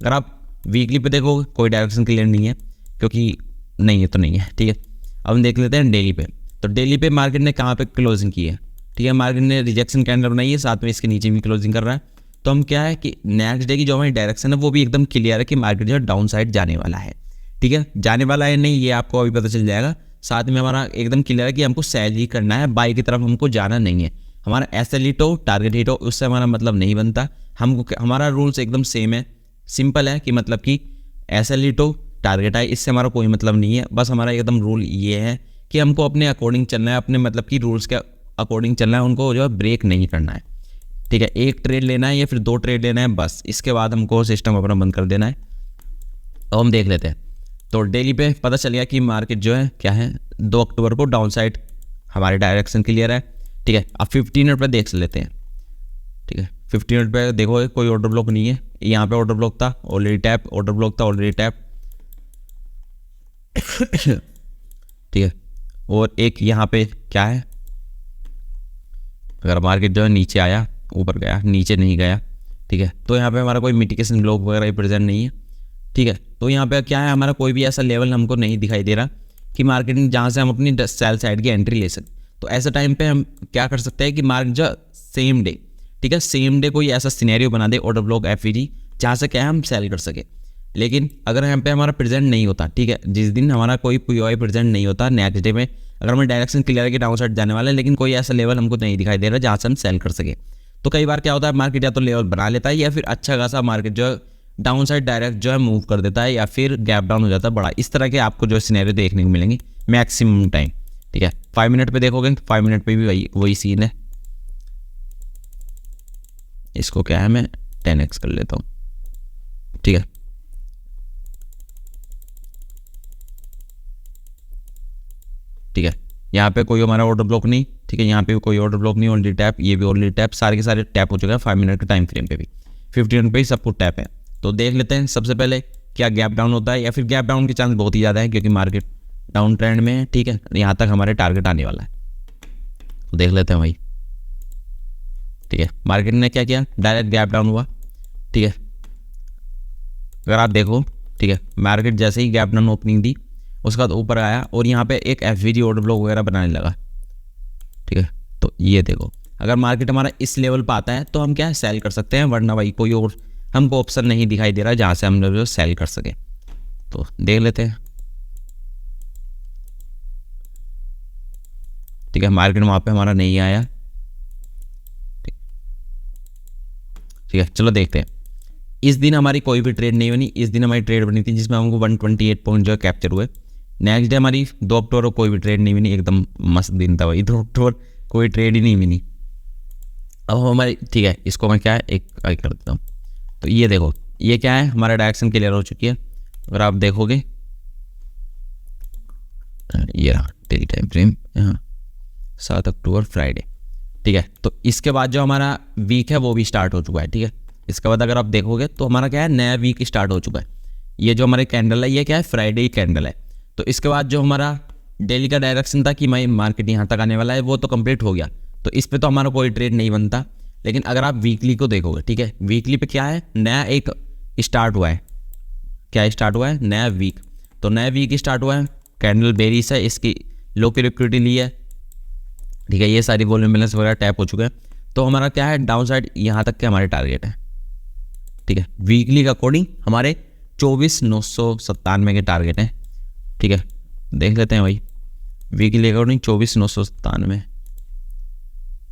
अगर आप वीकली पे देखोगे कोई डायरेक्शन क्लियर नहीं है, क्योंकि नहीं है तो नहीं है, ठीक है। अब हम देख लेते हैं डेली पे। तो डेली पे मार्केट ने कहाँ पे क्लोजिंग की है, ठीक है, मार्केट ने रिजेक्शन कैंडल बनाई है, साथ में इसके नीचे भी क्लोजिंग कर रहा है। तो हम क्या है कि नेक्स्ट डे की जो हमारी डायरेक्शन है वो भी एकदम क्लियर है कि मार्केट जो है डाउन साइड जाने वाला है, ठीक है। जाने वाला है नहीं, ये आपको अभी पता चल जाएगा। साथ में हमारा एकदम क्लियर है कि हमको सेल ही करना है, बाई की तरफ हमको जाना नहीं है। हमारा एसएल हिट हो, टारगेट हिट हो, उससे हमारा मतलब नहीं बनता। हमको हमारा रूल्स एकदम सेम है, सिंपल है कि मतलब कि एसएल हिट हो, टारगेट आए, इससे हमारा कोई मतलब नहीं है। बस हमारा एकदम रूल ये है कि हमको अपने अकॉर्डिंग चलना है, अपने मतलब कि रूल्स के अकॉर्डिंग चलना है, उनको जो है ब्रेक नहीं करना है, ठीक है। एक ट्रेड लेना है या फिर 2 ट्रेड लेना है बस, इसके बाद हमको सिस्टम अपना बंद कर देना है। तो हम देख लेते हैं। तो डेली पे पता चल गया कि मार्केट जो है क्या है, 2 अक्टूबर को डाउन साइड हमारी डायरेक्शन क्लियर है, ठीक है। अब 15 मिनट पर देख लेते हैं, ठीक है। 15 मिनट पे देखो कोई ऑर्डर ब्लॉक नहीं है, यहाँ पे ऑर्डर ब्लॉक था ऑलरेडी टैप, ऑर्डर ब्लॉक था ऑलरेडी टैप, ठीक है। और एक यहाँ पे क्या है, अगर मार्केट जो है नीचे आया, ऊपर गया, नीचे नहीं गया, ठीक है, तो यहाँ पे हमारा कोई मिटिगेशन ब्लॉक वगैरह प्रेजेंट नहीं है, ठीक है। तो यहाँ पे क्या है, हमारा कोई भी ऐसा लेवल हमको नहीं दिखाई दे रहा कि मार्केट जहाँ से हम अपनी सेल साइड की एंट्री ले सकते। तो ऐसे टाइम पे हम क्या कर सकते हैं कि मार्केट जो सेम डे, ठीक है, सेम डे कोई ऐसा सिनेरियो बना दे ऑर्डर ब्लॉक एफईजी जहाँ से क्या है हम सेल कर सके। लेकिन अगर यहाँ पे हमारा प्रेजेंट नहीं होता, ठीक है, जिस दिन हमारा कोई पीओआई प्रेजेंट नहीं होता नेक्स्ट डे में, अगर हमें डायरेक्शन क्लियर है कि डाउन साइड जाने वाला है, लेकिन कोई ऐसा लेवल हमको नहीं दिखाई दे रहा जहाँ से हम सेल कर सके, तो कई बार क्या होता है मार्केट या तो लेवल बना लेता है या फिर अच्छा खासा मार्केट जो है डाउन साइड डायरेक्ट जो है मूव कर देता है या फिर गैप डाउन हो जाता है बड़ा। इस तरह के आपको जो सिनेरियो देखने को मिलेंगे मैक्सिमम टाइम, ठीक है। 5 मिनट पे देखोगे, 5 मिनट पे भी वही सीन है। इसको क्या है मैं 10x कर लेता हूँ, ठीक है। ठीक है, यहाँ पे कोई हमारा ऑर्डर ब्लॉक नहीं, ठीक है, यहाँ पे भी कोई ऑर्डर ब्लॉक नहीं, ऑलरेडी टैप, ये भी ऑलरेडी टैप, सारे के सारे टैप हो चुके हैं 5 मिनट के टाइम फ्रेम पे भी, 15 मिनट पे ही सब कुछ टैप है। तो देख लेते हैं सबसे पहले क्या गैप डाउन होता है, या फिर गैप डाउन के चांस बहुत ही ज़्यादा है क्योंकि मार्केट डाउन ट्रेंड में है, ठीक है। यहाँ तक हमारे टारगेट आने वाला है, तो देख लेते हैं भाई, ठीक है। मार्केट ने क्या किया, डायरेक्ट गैप डाउन हुआ, ठीक है। अगर आप देखो, ठीक है, मार्केट जैसे ही गैप डाउन ओपनिंग दी उसके बाद ऊपर आया और यहाँ पे एक एफवीजी ऑर्डर ब्लॉक वगैरह बनाने लगा, ठीक है। तो ये देखो, अगर मार्केट हमारा इस लेवल पर आता है तो हम क्या है सेल कर सकते हैं, वरना भाई कोई और हमको ऑप्शन नहीं दिखाई दे रहा जहाँ से हम जो सेल कर सके। तो देख लेते हैं, ठीक है, मार्केट वहाँ पे हमारा नहीं आया, ठीक है। चलो देखते हैं, इस दिन हमारी कोई भी ट्रेड नहीं बनी, इस दिन हमारी ट्रेड बनी थी जिसमें हमको 128 पॉइंट जो है कैप्चर हुए। नेक्स्ट डे हमारी 2 अक्टूबर को कोई भी ट्रेड नहीं बनी, एकदम मस्त दिन था भाई, 2 अक्टूबर कोई ट्रेड ही नहीं बनी। अब हमारी, ठीक है, इसको मैं क्या है एक कर देता हूँ। तो ये देखो, ये क्या है, हमारा डायरेक्शन क्लियर हो चुकी है। अगर आप देखोगे ये रहा डेली टाइम फ्रेम, यहाँ 7 अक्टूबर फ्राइडे, ठीक है। तो इसके बाद जो हमारा वीक है वो भी स्टार्ट हो चुका है, ठीक है। इसके बाद अगर आप देखोगे तो हमारा क्या है, नया वीक स्टार्ट हो चुका है। ये जो हमारे कैंडल है ये क्या है, फ्राइडे कैंडल है। तो इसके बाद जो हमारा डेली का डायरेक्शन था कि भाई मार्केट यहाँ तक आने वाला है, वो तो कंप्लीट हो गया। तो इस पे तो हमारा कोई ट्रेड नहीं बनता। लेकिन अगर आप वीकली को देखोगे, ठीक है, वीकली पे क्या है, नया एक स्टार्ट हुआ है, क्या स्टार्ट हुआ है, नया वीक। तो नया वीक स्टार्ट हुआ है, कैंडल बेरिस है, इसकी लो की लिक्विडिटी ली है, ठीक है। ये सारी वॉल्यूम बैलेंस वगैरह टैप हो चुके हैं। तो हमारा क्या है, डाउन साइड यहाँ तक के हमारे टारगेट है, ठीक है। वीकली के अकॉर्डिंग हमारे 24,997 के टारगेट हैं, ठीक है। देख लेते हैं भाई, वीकली के अकॉर्डिंग 24,997,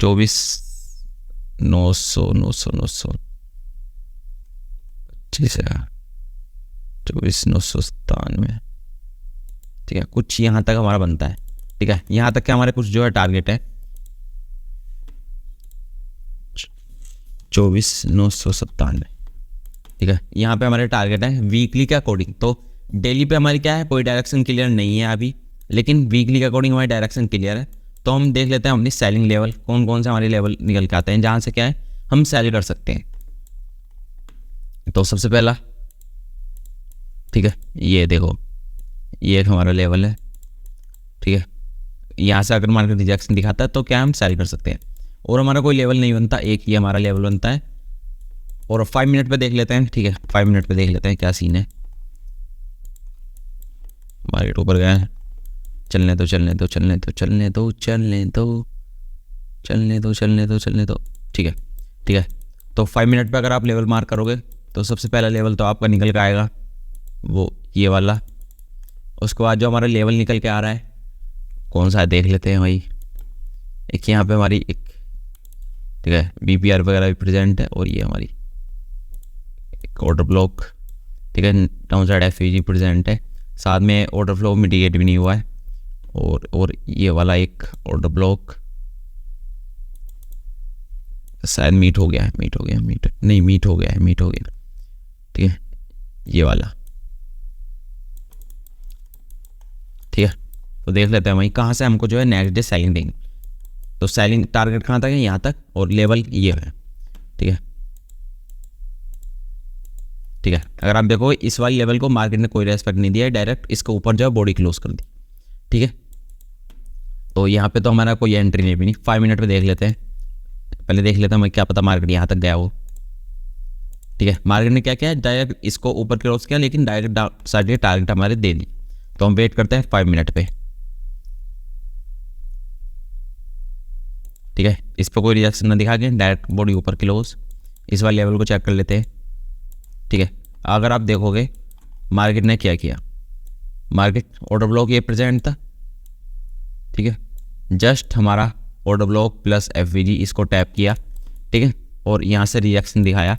24,900 24,997, ठीक है। कुछ यहाँ तक हमारा बनता है, ठीक है। यहाँ तक के हमारे कुछ जो है टारगेट है 24,997, ठीक है। यहाँ पे हमारे टारगेट है वीकली के अकॉर्डिंग। तो डेली पे हमारी क्या है, कोई डायरेक्शन क्लियर नहीं है अभी, लेकिन वीकली के अकॉर्डिंग हमारी डायरेक्शन क्लियर है। तो हम देख लेते हैं अपनी सेलिंग लेवल, कौन कौन से हमारे लेवल निकल के आते हैं जहाँ से क्या है हम सेल कर सकते हैं। तो सबसे पहला, ठीक है, ये देखो, ये एक हमारा लेवल है, ठीक है। यहाँ से अगर मार्केट रिजेक्शन दिखाता है तो क्या हम सेल कर सकते हैं, और हमारा कोई लेवल नहीं बनता, एक ही हमारा लेवल बनता है। और 5 मिनट पे देख लेते हैं, ठीक है, 5 मिनट पे देख लेते हैं क्या सीन है। मार्केट ऊपर गया है, चलने दो चलने दो चलने दो चलने दो चलने दो चलने दो चलने दो चलने दो। ठीक है ठीक है। तो 5 मिनट पे अगर आप लेवल मार्क करोगे तो सबसे पहला लेवल तो आपका निकल के आएगा वो ये वाला। उसके बाद जो हमारा लेवल निकल के आ रहा है कौन सा है देख लेते हैं भाई। एक यहाँ पे हमारी एक ठीक है BPR वगैरह भी प्रेजेंट है, और ये हमारी एक ऑर्डर ब्लॉक ठीक है डाउन साइड FVG प्रेजेंट है, साथ में ऑर्डर फ्लो मिटिगेट भी नहीं हुआ है, और ये वाला एक ऑर्डर ब्लॉक शायद मीट हो गया है मीट हो गया ठीक है ये वाला। ठीक है तो देख लेते हैं भाई कहाँ से हमको जो है नेक्स्ट डे सेलिंग देंगे। तो सेलिंग टारगेट कहाँ तक है, यहाँ तक, और लेवल ये है। ठीक है ठीक है। अगर आप देखो इस वाले लेवल को मार्केट ने कोई रेस्पेक्ट नहीं दिया है, डायरेक्ट इसके ऊपर जो है बॉडी क्लोज कर दी। ठीक है तो यहाँ पे तो हमारा कोई एंट्री नहीं भी नहीं। 5 मिनट पे देख लेते हैं, पहले देख लेता हूँ मैं, क्या पता मार्केट यहाँ तक गया हो। ठीक है मार्केट ने क्या किया, डायरेक्ट इसको ऊपर क्लोज किया, लेकिन डायरेक्ट साइड टारगेट हमारे दे दी। तो हम वेट करते हैं 5 मिनट पे। ठीक है इस पर कोई रिएक्शन ना दिखा के डायरेक्ट बॉडी ऊपर क्लोज। इस वाले लेवल को चेक कर लेते हैं। ठीक है अगर आप देखोगे मार्केट ने क्या किया, मार्केट ऑर्डर ब्लॉक ये प्रेजेंट था। ठीक है जस्ट हमारा ऑर्डर ब्लॉक प्लस FVG इसको टैप किया। ठीक है और यहाँ से रिएक्शन दिखाया,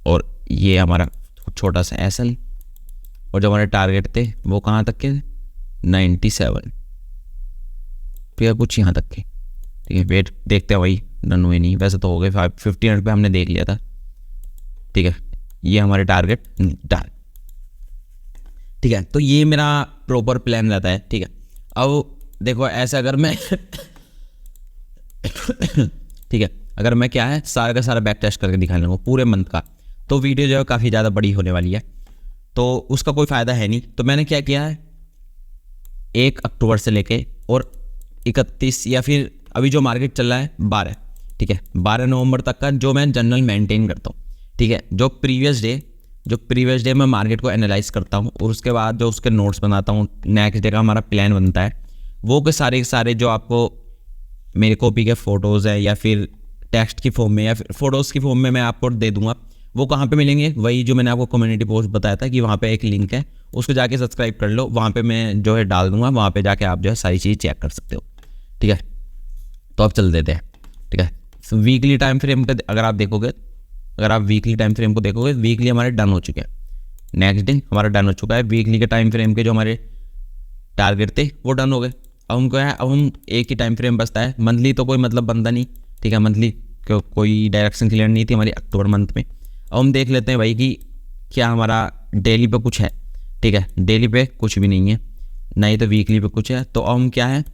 और ये हमारा छोटा सा SL, और जो हमारे टारगेट थे वो कहाँ तक के 97। ठीक है कुछ यहाँ तक के। ठीक है वेट देखते हैं भाई डन हुए नहीं, वैसे तो हो गए 15 पे हमने देख लिया था। ठीक है ये हमारे टारगेट डन। ठीक है तो ये मेरा प्रॉपर प्लान रहता है। ठीक है अब देखो ऐसे अगर मैं ठीक है अगर मैं क्या है सारा का सारा बैक टेस्ट करके दिखा लूँगा पूरे मंथ का, तो वीडियो जो है काफ़ी ज़्यादा बड़ी होने वाली है, तो उसका कोई फ़ायदा है नहीं। तो मैंने क्या किया है 1 अक्टूबर से लेके और 31 या फिर अभी जो मार्केट चल रहा है 12, ठीक है 12 नवंबर तक का जो मैं जनरल मेंटेन करता हूँ। ठीक है जो प्रीवियस डे मैं मार्केट को एनालाइज करता हूँ, और उसके बाद जो उसके नोट्स बनाता हूँ, नेक्स्ट डे का हमारा प्लान बनता है, वो के सारे जो आपको मेरे कॉपी के फ़ोटोज़ है या फिर टेक्स्ट की फॉर्म में या फिर फ़ोटोज़ की फॉर्म में मैं आपको दे दूंगा। वो कहाँ पे मिलेंगे, वही जो मैंने आपको कम्युनिटी पोस्ट बताया था कि वहाँ पे एक लिंक है, उसको जाके सब्सक्राइब कर लो, वहाँ पे मैं जो है डाल दूंगा, वहाँ पे जाके आप जो है सारी चीज़ चेक कर सकते हो। ठीक है तो अब चल देते हैं। ठीक है वीकली टाइम फ्रेम पे अगर आप देखोगे, अगर आप वीकली टाइम फ्रेम को देखोगे, वीकली हमारे डन हो चुके हैं, नेक्स्ट डे हमारा डन हो चुका है। वीकली के टाइम फ्रेम के जो हमारे टारगेट थे वो डन हो गए। अब हमको है, अब हम एक ही टाइम फ्रेम बचता है, मंथली तो कोई मतलब बनता नहीं। ठीक है मंथली कोई डायरेक्शन क्लियर नहीं थी हमारी अक्टूबर मंथ में। अब हम देख लेते हैं भाई कि क्या हमारा डेली पे कुछ है। ठीक है डेली पे कुछ भी नहीं है, नहीं तो वीकली पे कुछ है। तो अब हम क्या है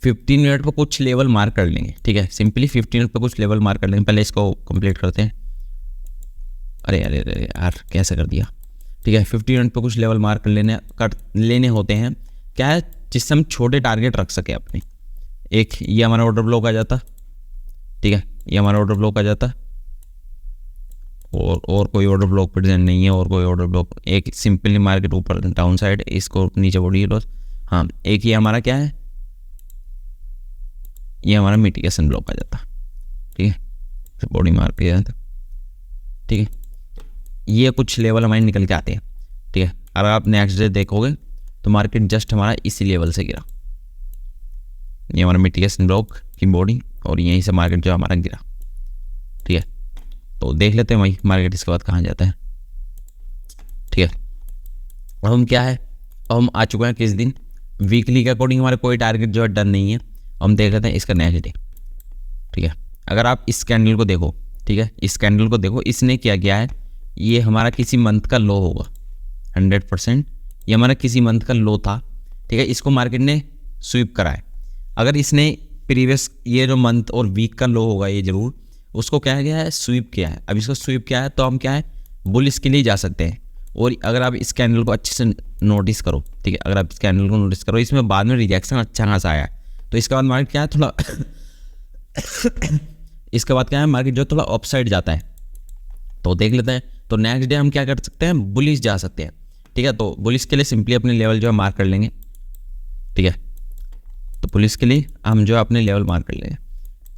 15 मिनट पर कुछ लेवल मार्क कर लेंगे। ठीक है सिंपली 15 मिनट पर कुछ लेवल मार्क कर लेंगे। पहले इसको कंप्लीट करते हैं। अरे अरे अरे यार कैसे कर दिया। ठीक है 15 मिनट पर कुछ लेवल मार्क कर लेने होते हैं, क्या है जिससे हम छोटे टारगेट रख सके अपने। एक ये हमारा ऑर्डर ब्लॉक आ जाता, ठीक है ये हमारा ऑर्डर ब्लॉक आ जाता, और कोई ऑर्डर ब्लॉक प्रेजेंट नहीं है, और कोई ऑर्डर ब्लॉक, एक सिंपली मार्केट ऊपर डाउन साइड, इसको नीचे बॉडी लॉस। हाँ एक ये हमारा क्या है, ये हमारा मिटिगेशन ब्लॉक आ जाता। ठीक है बॉडी मार के जाता। ठीक है ये कुछ लेवल हमारे निकल के आते हैं। ठीक है अगर आप नेक्स्ट डे देखोगे तो मार्केट जस्ट हमारा इसी लेवल से गिरा, ये हमारा मिटिगेशन ब्लॉक की बॉडी, और यहीं से मार्केट जो हमारा गिरा। ठीक है तो देख लेते हैं भाई मार्केट इसके बाद कहाँ जाता है। ठीक है अब हम क्या है, अब हम आ चुके हैं किस दिन, वीकली के अकॉर्डिंग हमारे कोई टारगेट जो है डन नहीं है। हम देख लेते हैं इसका नेक्स्ट डे। ठीक है अगर आप इस कैंडल को देखो, ठीक है इस कैंडल को देखो, इसने क्या किया है, ये हमारा किसी मंथ का लो होगा 100%, ये हमारा किसी मंथ का लो था। ठीक है इसको मार्केट ने स्वीप करा है। अगर इसने प्रीवियस ये जो मंथ और वीक का लो होगा ये जरूर, उसको क्या गया है स्वीप किया है। अब इसको स्वीप किया है तो हम क्या है बुलिश के लिए जा सकते हैं। और अगर आप इस कैंडल को अच्छे से नोटिस करो, ठीक है अगर आप इस कैंडल को नोटिस करो, इसमें बाद में रिजेक्शन अच्छा खासा आया है, तो इसके बाद मार्केट क्या है थोड़ा इसके बाद क्या है मार्केट जो थोड़ा अपसाइड जाता है। तो देख लेते हैं, तो नेक्स्ट डे हम क्या कर सकते हैं, बुलिश जा सकते हैं। ठीक है। तो बुलिश के लिए सिंपली अपने लेवल जो है मार्क कर लेंगे, ठीक है। तो पुलिस के लिए हम जो है अपने लेवल मार्क कर लेंगे।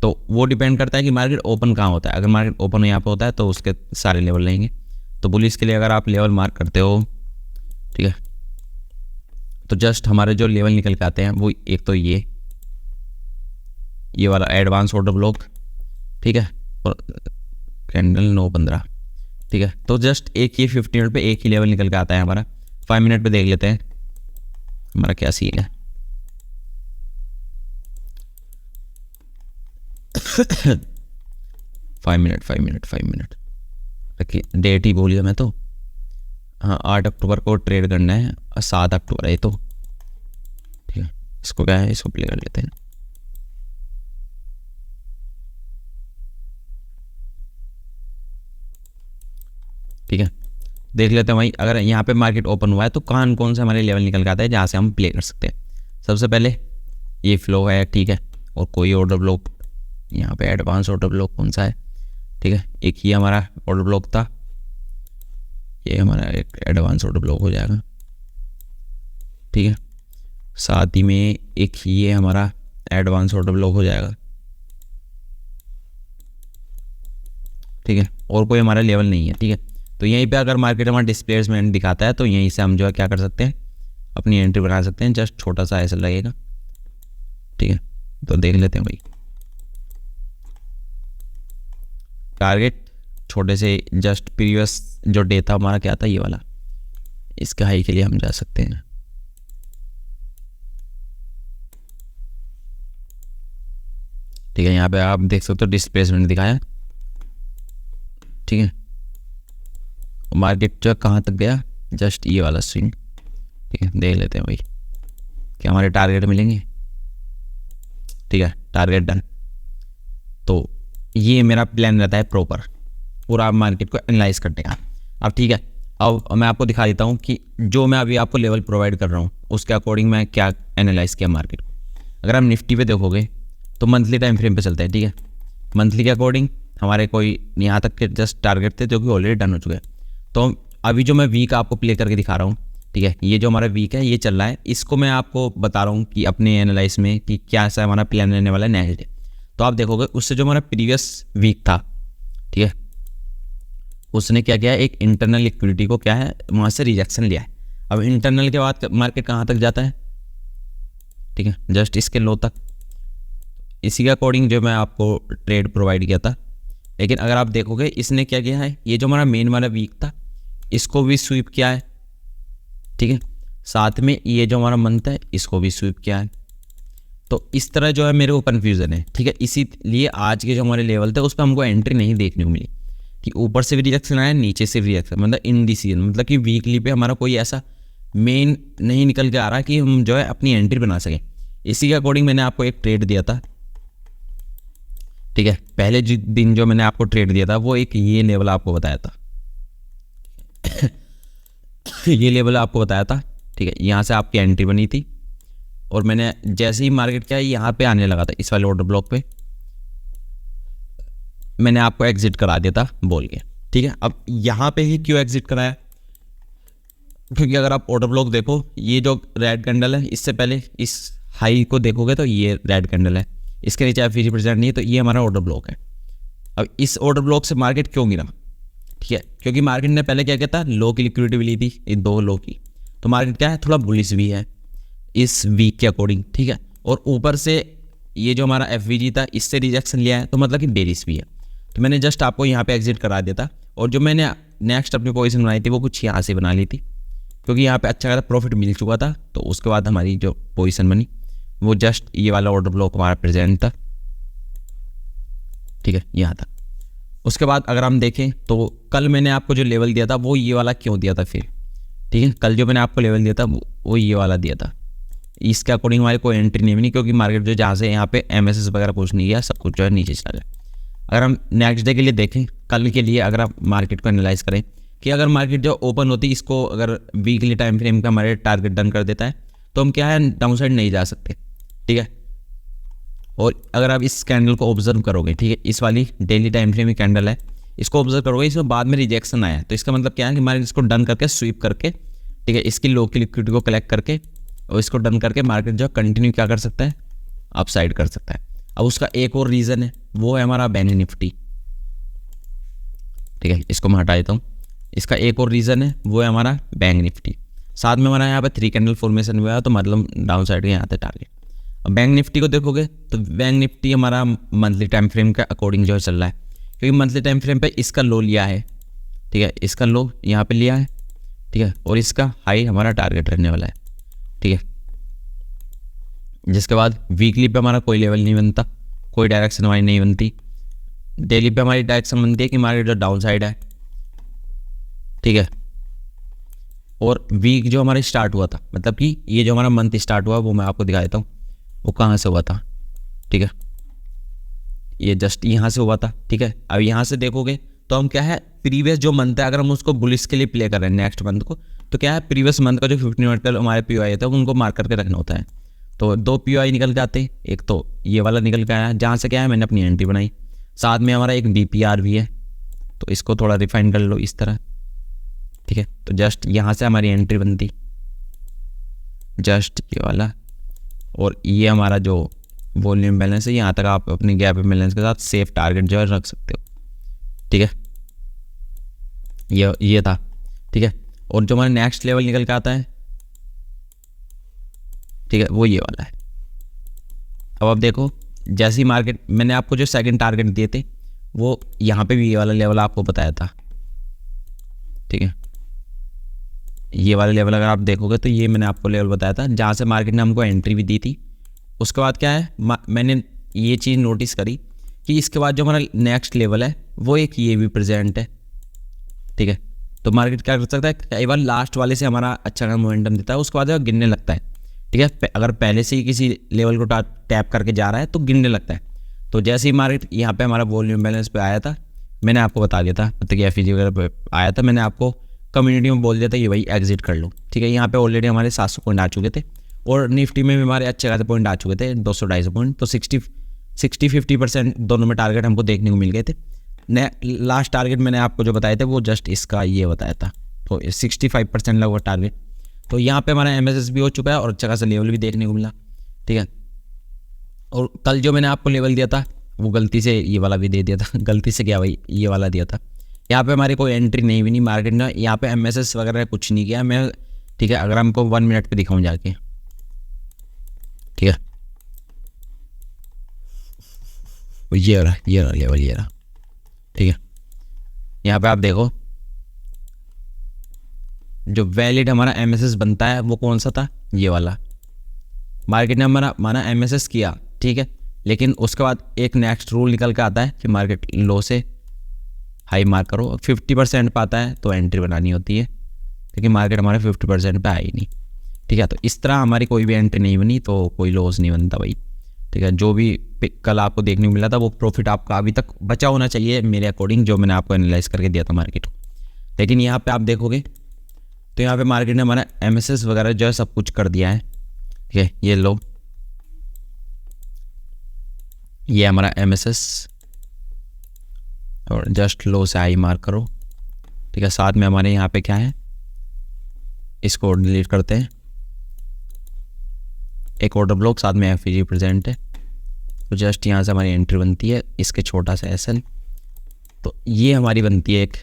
तो वो डिपेंड करता है कि मार्केट ओपन कहाँ होता है। अगर मार्केट ओपन यहाँ पे होता है तो उसके सारे लेवल लेंगे। तो पुलिस के लिए अगर आप लेवल मार्क करते हो, ठीक है, तो जस्ट हमारे जो लेवल निकल के आते हैं वो एक तो ये वाला एडवांस ऑर्डर ब्लॉक, ठीक है, और कैंडल 9:15, ठीक है। तो जस्ट एक ही 50 मिनट पे एक ही लेवल निकल के आता है हमारा। 5 मिनट पे देख लेते हैं हमारा क्या सीन है। 5 मिनट रखिए, डेट ही बोलिए मैं तो। हाँ, 8 अक्टूबर को ट्रेड करना है और 7 अक्टूबर है तो, ठीक है। इसको क्या है, इसको प्ले कर लेते हैं। ठीक है, देख लेते हैं भाई अगर यहाँ पे मार्केट ओपन हुआ है तो कौन से हमारे लेवल निकल के आता है जहाँ से हम प्ले कर सकते हैं। सबसे पहले ये फ्लो है, ठीक है, और कोई ऑर्डर ब्लॉक यहाँ पे एडवांस ऑर्डर ब्लॉक कौन सा है, ठीक है। एक ही हमारा ऑर्डर ब्लॉक था, ये हमारा एक एडवांस ऑर्डर ब्लॉक हो जाएगा, ठीक है। साथ ही में एक ही ये हमारा एडवांस ऑर्डर ब्लॉक हो जाएगा, ठीक है। और कोई हमारा लेवल नहीं है, ठीक है। तो यहीं पे अगर मार्केट हमारा डिस्प्लेसमेंट दिखाता है तो यहीं से हम जो है क्या कर सकते हैं, अपनी एंट्री बना सकते हैं। जस्ट छोटा सा ऐसा लगेगा, ठीक है। तो देख लेते हैं भाई, टारगेट छोटे से जस्ट प्रीवियस जो डे था हमारा क्या था, ये वाला, इसके हाई के लिए हम जा सकते हैं, ठीक है। यहाँ पे आप देख सकते हो डिस्प्लेसमेंट दिखाया, ठीक है। मार्केट जो कहाँ तक गया, जस्ट ये वाला स्विंग, ठीक है। देख लेते हैं भाई क्या हमारे टारगेट मिलेंगे, ठीक है। Target done. तो ये मेरा प्लान रहता है प्रॉपर पूरा मार्केट को एनालाइज करने का। अब ठीक है, अब मैं आपको दिखा देता हूँ कि जो मैं अभी आपको लेवल प्रोवाइड कर रहा हूँ उसके अकॉर्डिंग मैं क्या एनालाइज किया मार्केट को। अगर आप निफ्टी पे देखोगे तो मंथली टाइम फ्रेम पे चलता है, ठीक है। मंथली के अकॉर्डिंग हमारे कोई यहाँ तक के जस्ट टारगेट थे जो कि ऑलरेडी डन हो चुके हैं। तो अभी जो मैं वीक आपको प्ले करके दिखा रहा हूँ, ठीक है, ये जो हमारा वीक है ये चल रहा है, इसको मैं आपको बता रहा हूँ कि अपने एनालाइज में कि क्या ऐसा हमारा प्लान रहने वाला है नेक्स्ट डे। तो आप देखोगे उससे जो हमारा प्रीवियस वीक था, ठीक है, उसने क्या किया, एक इंटरनल लिक्विडिटी को क्या है वहाँ से रिजेक्शन लिया है। अब इंटरनल के बाद मार्केट कहाँ तक जाता है, ठीक है, जस्ट इसके लो तक। इसी के अकॉर्डिंग जो मैं आपको ट्रेड प्रोवाइड किया था। लेकिन अगर आप देखोगे इसने क्या किया है, ये जो हमारा मेन वाला वीक था इसको भी स्वीप किया है, ठीक है। साथ में ये जो हमारा मंथ है इसको भी स्वीप किया है। तो इस तरह जो है मेरे को कन्फ्यूज़न है, ठीक है। इसीलिए आज के जो हमारे लेवल थे उस पर हमको एंट्री नहीं देखने को मिली कि ऊपर से भी रिजेक्शन आया, नीचे से भी रिजेक्शन, मतलब इनडिसीजन, मतलब कि वीकली पे हमारा कोई ऐसा मेन नहीं निकल के आ रहा कि हम जो है अपनी एंट्री बना सकें। इसी के अकॉर्डिंग मैंने आपको एक ट्रेड दिया था, ठीक है। पहले दिन जो मैंने आपको ट्रेड दिया था वो एक ये लेवल आपको बताया था ये लेवल आपको बताया था, ठीक है। यहाँ से आपकी एंट्री बनी थी और मैंने जैसे ही मार्केट क्या है यहाँ पे आने लगा था इस वाले ऑर्डर ब्लॉक पे, मैंने आपको एग्जिट करा दिया था बोल के, ठीक है। अब यहाँ पे ही क्यों एग्जिट कराया, क्योंकि अगर आप ऑर्डर ब्लॉक देखो, ये जो रेड कैंडल है इससे पहले इस हाई को देखोगे तो ये रेड कैंडल है, इसके नीचे आप 50% नहीं है, तो ये हमारा ऑर्डर ब्लॉक है। अब इस ऑर्डर ब्लॉक से मार्केट क्यों गिरा, ठीक है, क्योंकि मार्केट ने पहले क्या किया था, लो की लिक्विडिटी भी ली थी, इन 2 लो की। तो मार्केट क्या है, थोड़ा बुलिश भी है इस वीक के अकॉर्डिंग, ठीक है। और ऊपर से ये जो हमारा FVG था इससे रिजेक्शन लिया है, तो मतलब कि बेरिश भी है। तो मैंने जस्ट आपको यहाँ पे एग्जिट करा दिया था और जो मैंने नेक्स्ट अपनी पोजीशन बनाई थी वो कुछ यहाँ से बना ली थी, क्योंकि यहाँ पे अच्छा खासा प्रॉफिट मिल चुका था। तो उसके बाद हमारी जो पोजीशन बनी वो जस्ट ये वाला ऑर्डर ब्लॉक हमारा प्रेजेंट था, ठीक है, यहाँ था। उसके बाद अगर हम देखें तो कल मैंने आपको जो लेवल दिया था वो ये वाला क्यों दिया था फिर, ठीक है। कल जो मैंने आपको लेवल दिया था वो ये वाला दिया था, इसके अकॉर्डिंग हमारी कोई एंट्री नहीं बनी, क्योंकि मार्केट जो जहाँ से यहाँ पे MSS वगैरह कुछ नहीं गया, सब कुछ जो है नीचे चला गया। अगर हम नेक्स्ट डे के लिए देखें, कल के लिए अगर आप मार्केट को एनालाइज करें कि अगर मार्केट जो ओपन होती इसको अगर वीकली टाइम फ्रेम का हमारे टारगेट डन कर देता है तो हम क्या है डाउन साइड नहीं जा सकते, ठीक है। और अगर आप इस कैंडल को ऑब्जर्व करोगे, ठीक है, इस वाली डेली टाइम फ्रेम की कैंडल है, इसको ऑब्जर्व करोगे, इसमें बाद में रिजेक्शन आया है, तो इसका मतलब क्या है कि मार्केट इसको डन करके स्वीप करके, ठीक है। इसकी लो की लिक्विडिटी को कलेक्ट करके और इसको डन करके मार्केट जो कंटिन्यू क्या कर सकता है, अपसाइड कर सकता है। अब उसका एक और रीज़न है, वो है हमारा बैंक निफ्टी। ठीक है, इसको मैं हटा देता हूँ। इसका एक और रीज़न है, वो है हमारा बैंक निफ्टी। साथ में हमारा यहाँ पे 3 कैंडल फॉर्मेशन हुआ है, तो मतलब डाउन साइड के यहाँ पे टारगेट। अब बैंक निफ्टी को देखोगे तो बैंक निफ्टी हमारा मंथली टाइम फ्रेम के अकॉर्डिंग जो है चल रहा है, क्योंकि मंथली टाइम फ्रेम पे इसका लो लिया है। ठीक है, इसका लो यहाँ पे लिया है। ठीक है, और इसका हाई हमारा टारगेट रहने वाला है। ठीक है, जिसके बाद वीकली पे हमारा कोई लेवल नहीं बनता, कोई डायरेक्शन हमारी नहीं बनती। डेली पे हमारी डायरेक्शन बनती है कि मार्केट जो डाउन साइड है। ठीक है, और वीक जो हमारा स्टार्ट हुआ था, मतलब कि ये जो हमारा मंथ स्टार्ट हुआ वो मैं आपको दिखा देता हूँ वो कहाँ से हुआ था। ठीक है, ये जस्ट यहाँ से हुआ था। ठीक है, अब यहाँ से देखोगे तो हम क्या है, प्रीवियस जो मंथ है अगर हम उसको बुलिश के लिए प्ले कर रहे हैं नेक्स्ट मंथ को, तो क्या है, प्रीवियस मंथ का जो 15 मिनट का हमारे POI था उनको मार्क करके रखना होता है। तो 2 POI निकल के आते हैं, एक तो ये वाला निकल के आया जहाँ से क्या है मैंने अपनी एंट्री बनाई, साथ में हमारा एक DPR भी है। तो इसको थोड़ा रिफाइन कर लो इस तरह। ठीक है, तो जस्ट यहाँ से हमारी एंट्री बनती, जस्ट ये वाला, और ये हमारा जो वॉल्यूम बैलेंस है, यहाँ तक आप अपने गैप बैलेंस के साथ सेफ टारगेट जो है रख सकते हो। ठीक है, ये था। ठीक है, और जो हमारा नेक्स्ट लेवल निकल के आता है, ठीक है, वो ये वाला है। अब आप देखो, जैसे ही मार्केट, मैंने आपको जो सेकंड टारगेट दिए थे वो यहाँ पे भी ये वाला लेवल आपको बताया था। ठीक है, ये वाला लेवल अगर आप देखोगे तो ये मैंने आपको लेवल बताया था जहाँ से मार्केट ने हमको एंट्री भी दी थी। उसके बाद क्या है, मैंने ये चीज़ नोटिस करी कि इसके बाद जो हमारा नेक्स्ट लेवल है वो एक ये भी प्रेजेंट है। ठीक है, तो मार्केट क्या कर सकता है, कई बार लास्ट वाले से हमारा अच्छा खासा मोमेंटम देता है, उसके बाद गिरने लगता है। ठीक है, अगर पहले से ही किसी लेवल को टैप करके जा रहा है तो गिरने लगता है। तो जैसे ही मार्केट यहाँ पे हमारा वॉल्यूम बैलेंस पे आया था, मैंने आपको बता दिया था, मतलब कि FEG वगैरह पे आया था, मैंने आपको कम्युनिटी में बोल दिया था ये भाई एग्जिट कर लो। ठीक है, यहाँ पे ऑलरेडी हमारे 700 पॉइंट आ चुके थे और निफ्टी में भी हमारे अच्छे खासे पॉइंट आ चुके थे, 200-250 पॉइंट। तो 60-50% दोनों में टारगेट हमको देखने को मिल गए थे। लास्ट टारगेट मैंने आपको जो बताए थे वो जस्ट इसका ये बताया था, तो 65% लगभग टारगेट। तो यहाँ पे हमारा MSS भी हो चुका है और अच्छा खासा लेवल भी देखने को मिला। ठीक है, और कल जो मैंने आपको लेवल दिया था वो गलती से ये वाला भी दे दिया था। गलती से क्या भाई, ये वाला दिया था। यहाँ पे हमारी कोई एंट्री नहीं भी नहीं मार्केट ने, यहाँ पे MSS वगैरह कुछ नहीं किया मैं। ठीक है, अगर हमको 1 मिनट पे दिखाऊं जाके, ठीक है, ये रहा लेवल, ये रहा। ठीक है, यहाँ पे आप देखो जो वैलिड हमारा MSS बनता है वो कौन सा था, ये वाला। मार्केट ने हमारा MSS किया, ठीक है, लेकिन उसके बाद एक नेक्स्ट रूल निकल के आता है कि मार्केट लो से हाई मार्क करो। 50% पे आता है तो एंट्री बनानी होती है, क्योंकि मार्केट हमारे 50% पे आई नहीं। ठीक है, तो इस तरह हमारी कोई भी एंट्री नहीं बनी तो कोई लॉस नहीं बनता भाई। ठीक है, जो भी कल आपको देखने को मिला था वो प्रॉफिट आपका अभी तक बचा होना चाहिए मेरे अकॉर्डिंग, जो मैंने आपको एनालाइज करके दिया था मार्केट को। लेकिन यहाँ पे आप देखोगे तो यहाँ पे मार्केट ने हमारा MSS वगैरह जो है सब कुछ कर दिया है। ठीक है, ये लो, ये हमारा MSS, और जस्ट लो से हाई मार्क करो। ठीक है, साथ में हमारे यहाँ पे क्या है, इसको डिलीट करते हैं, एक ऑर्डर ब्लॉक, साथ में FEG प्रेजेंट है। तो जस्ट यहाँ से हमारी एंट्री बनती है, इसके छोटा सा SL, तो ये हमारी बनती है एक,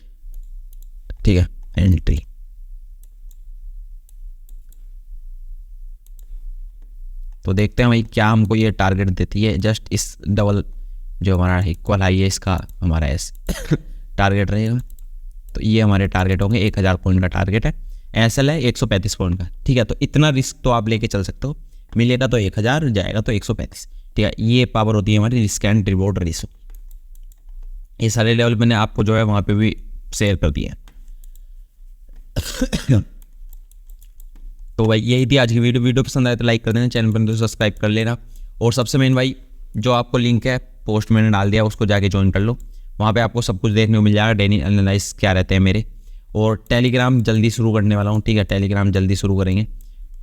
ठीक है, एंट्री। तो देखते हैं भाई क्या हमको ये टारगेट देती है। जस्ट इस डबल जो हमारा इक्वल हाई है इसका हमारा टारगेट रहेगा। तो ये हमारे टारगेट होंगे, 1000 पॉइंट का टारगेट है, SL है 135 पॉइंट का। ठीक है, तो इतना रिस्क तो आप लेके चल सकते हो, मिलेगा तो 1000, जाएगा तो 135। ठीक है, ये पावर होती है हमारी रिस्क एंड रिवॉर्ड रेशो। ये सारे लेवल मैंने आपको जो है वहाँ पे भी शेयर कर दिए हैं। तो भाई यही थी आज की वीडियो पसंद आए तो लाइक कर देना, चैनल पर तो सब्सक्राइब कर लेना। और सबसे मेन भाई जो आपको लिंक है पोस्ट मैंने डाल दिया, उसको जाके ज्वाइन कर लो, वहाँ पे आपको सब कुछ देखने को मिल जाएगा, डेली एनालाइज क्या रहते हैं मेरे। और टेलीग्राम जल्दी शुरू करने वाला हूँ। ठीक है, टेलीग्राम जल्दी शुरू करेंगे।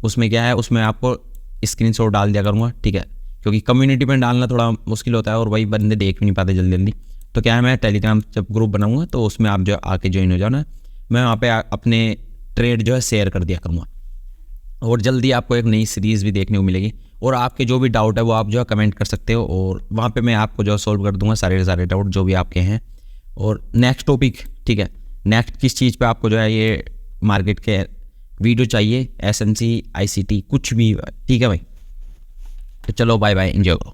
उसमें क्या है, उसमें आपको स्क्रीनशॉट डाल दिया करूँगा। ठीक है, क्योंकि कम्युनिटी में डालना थोड़ा मुश्किल होता है और वही बंदे देख भी नहीं पाते जल्दी। तो क्या है, मैं टेलीग्राम जब ग्रुप बनाऊँगा तो उसमें आप जो आके ज्वाइन हो जाओ ना, मैं वहाँ पे अपने ट्रेड जो है शेयर कर दिया करूँगा। और जल्दी आपको एक नई सीरीज़ भी देखने को मिलेगी। और आपके जो भी डाउट है वो आप जो है कमेंट कर सकते हो, और वहाँ पे मैं आपको जो है सॉल्व कर दूंगा सारे डाउट जो भी आपके हैं। और नेक्स्ट टॉपिक, ठीक है, नेक्स्ट किस चीज़ पे आपको जो है ये मार्केट के वीडियो चाहिए, SMC ICT कुछ भी, ठीक है भाई। तो चलो बाय बाय, एंजॉय करो।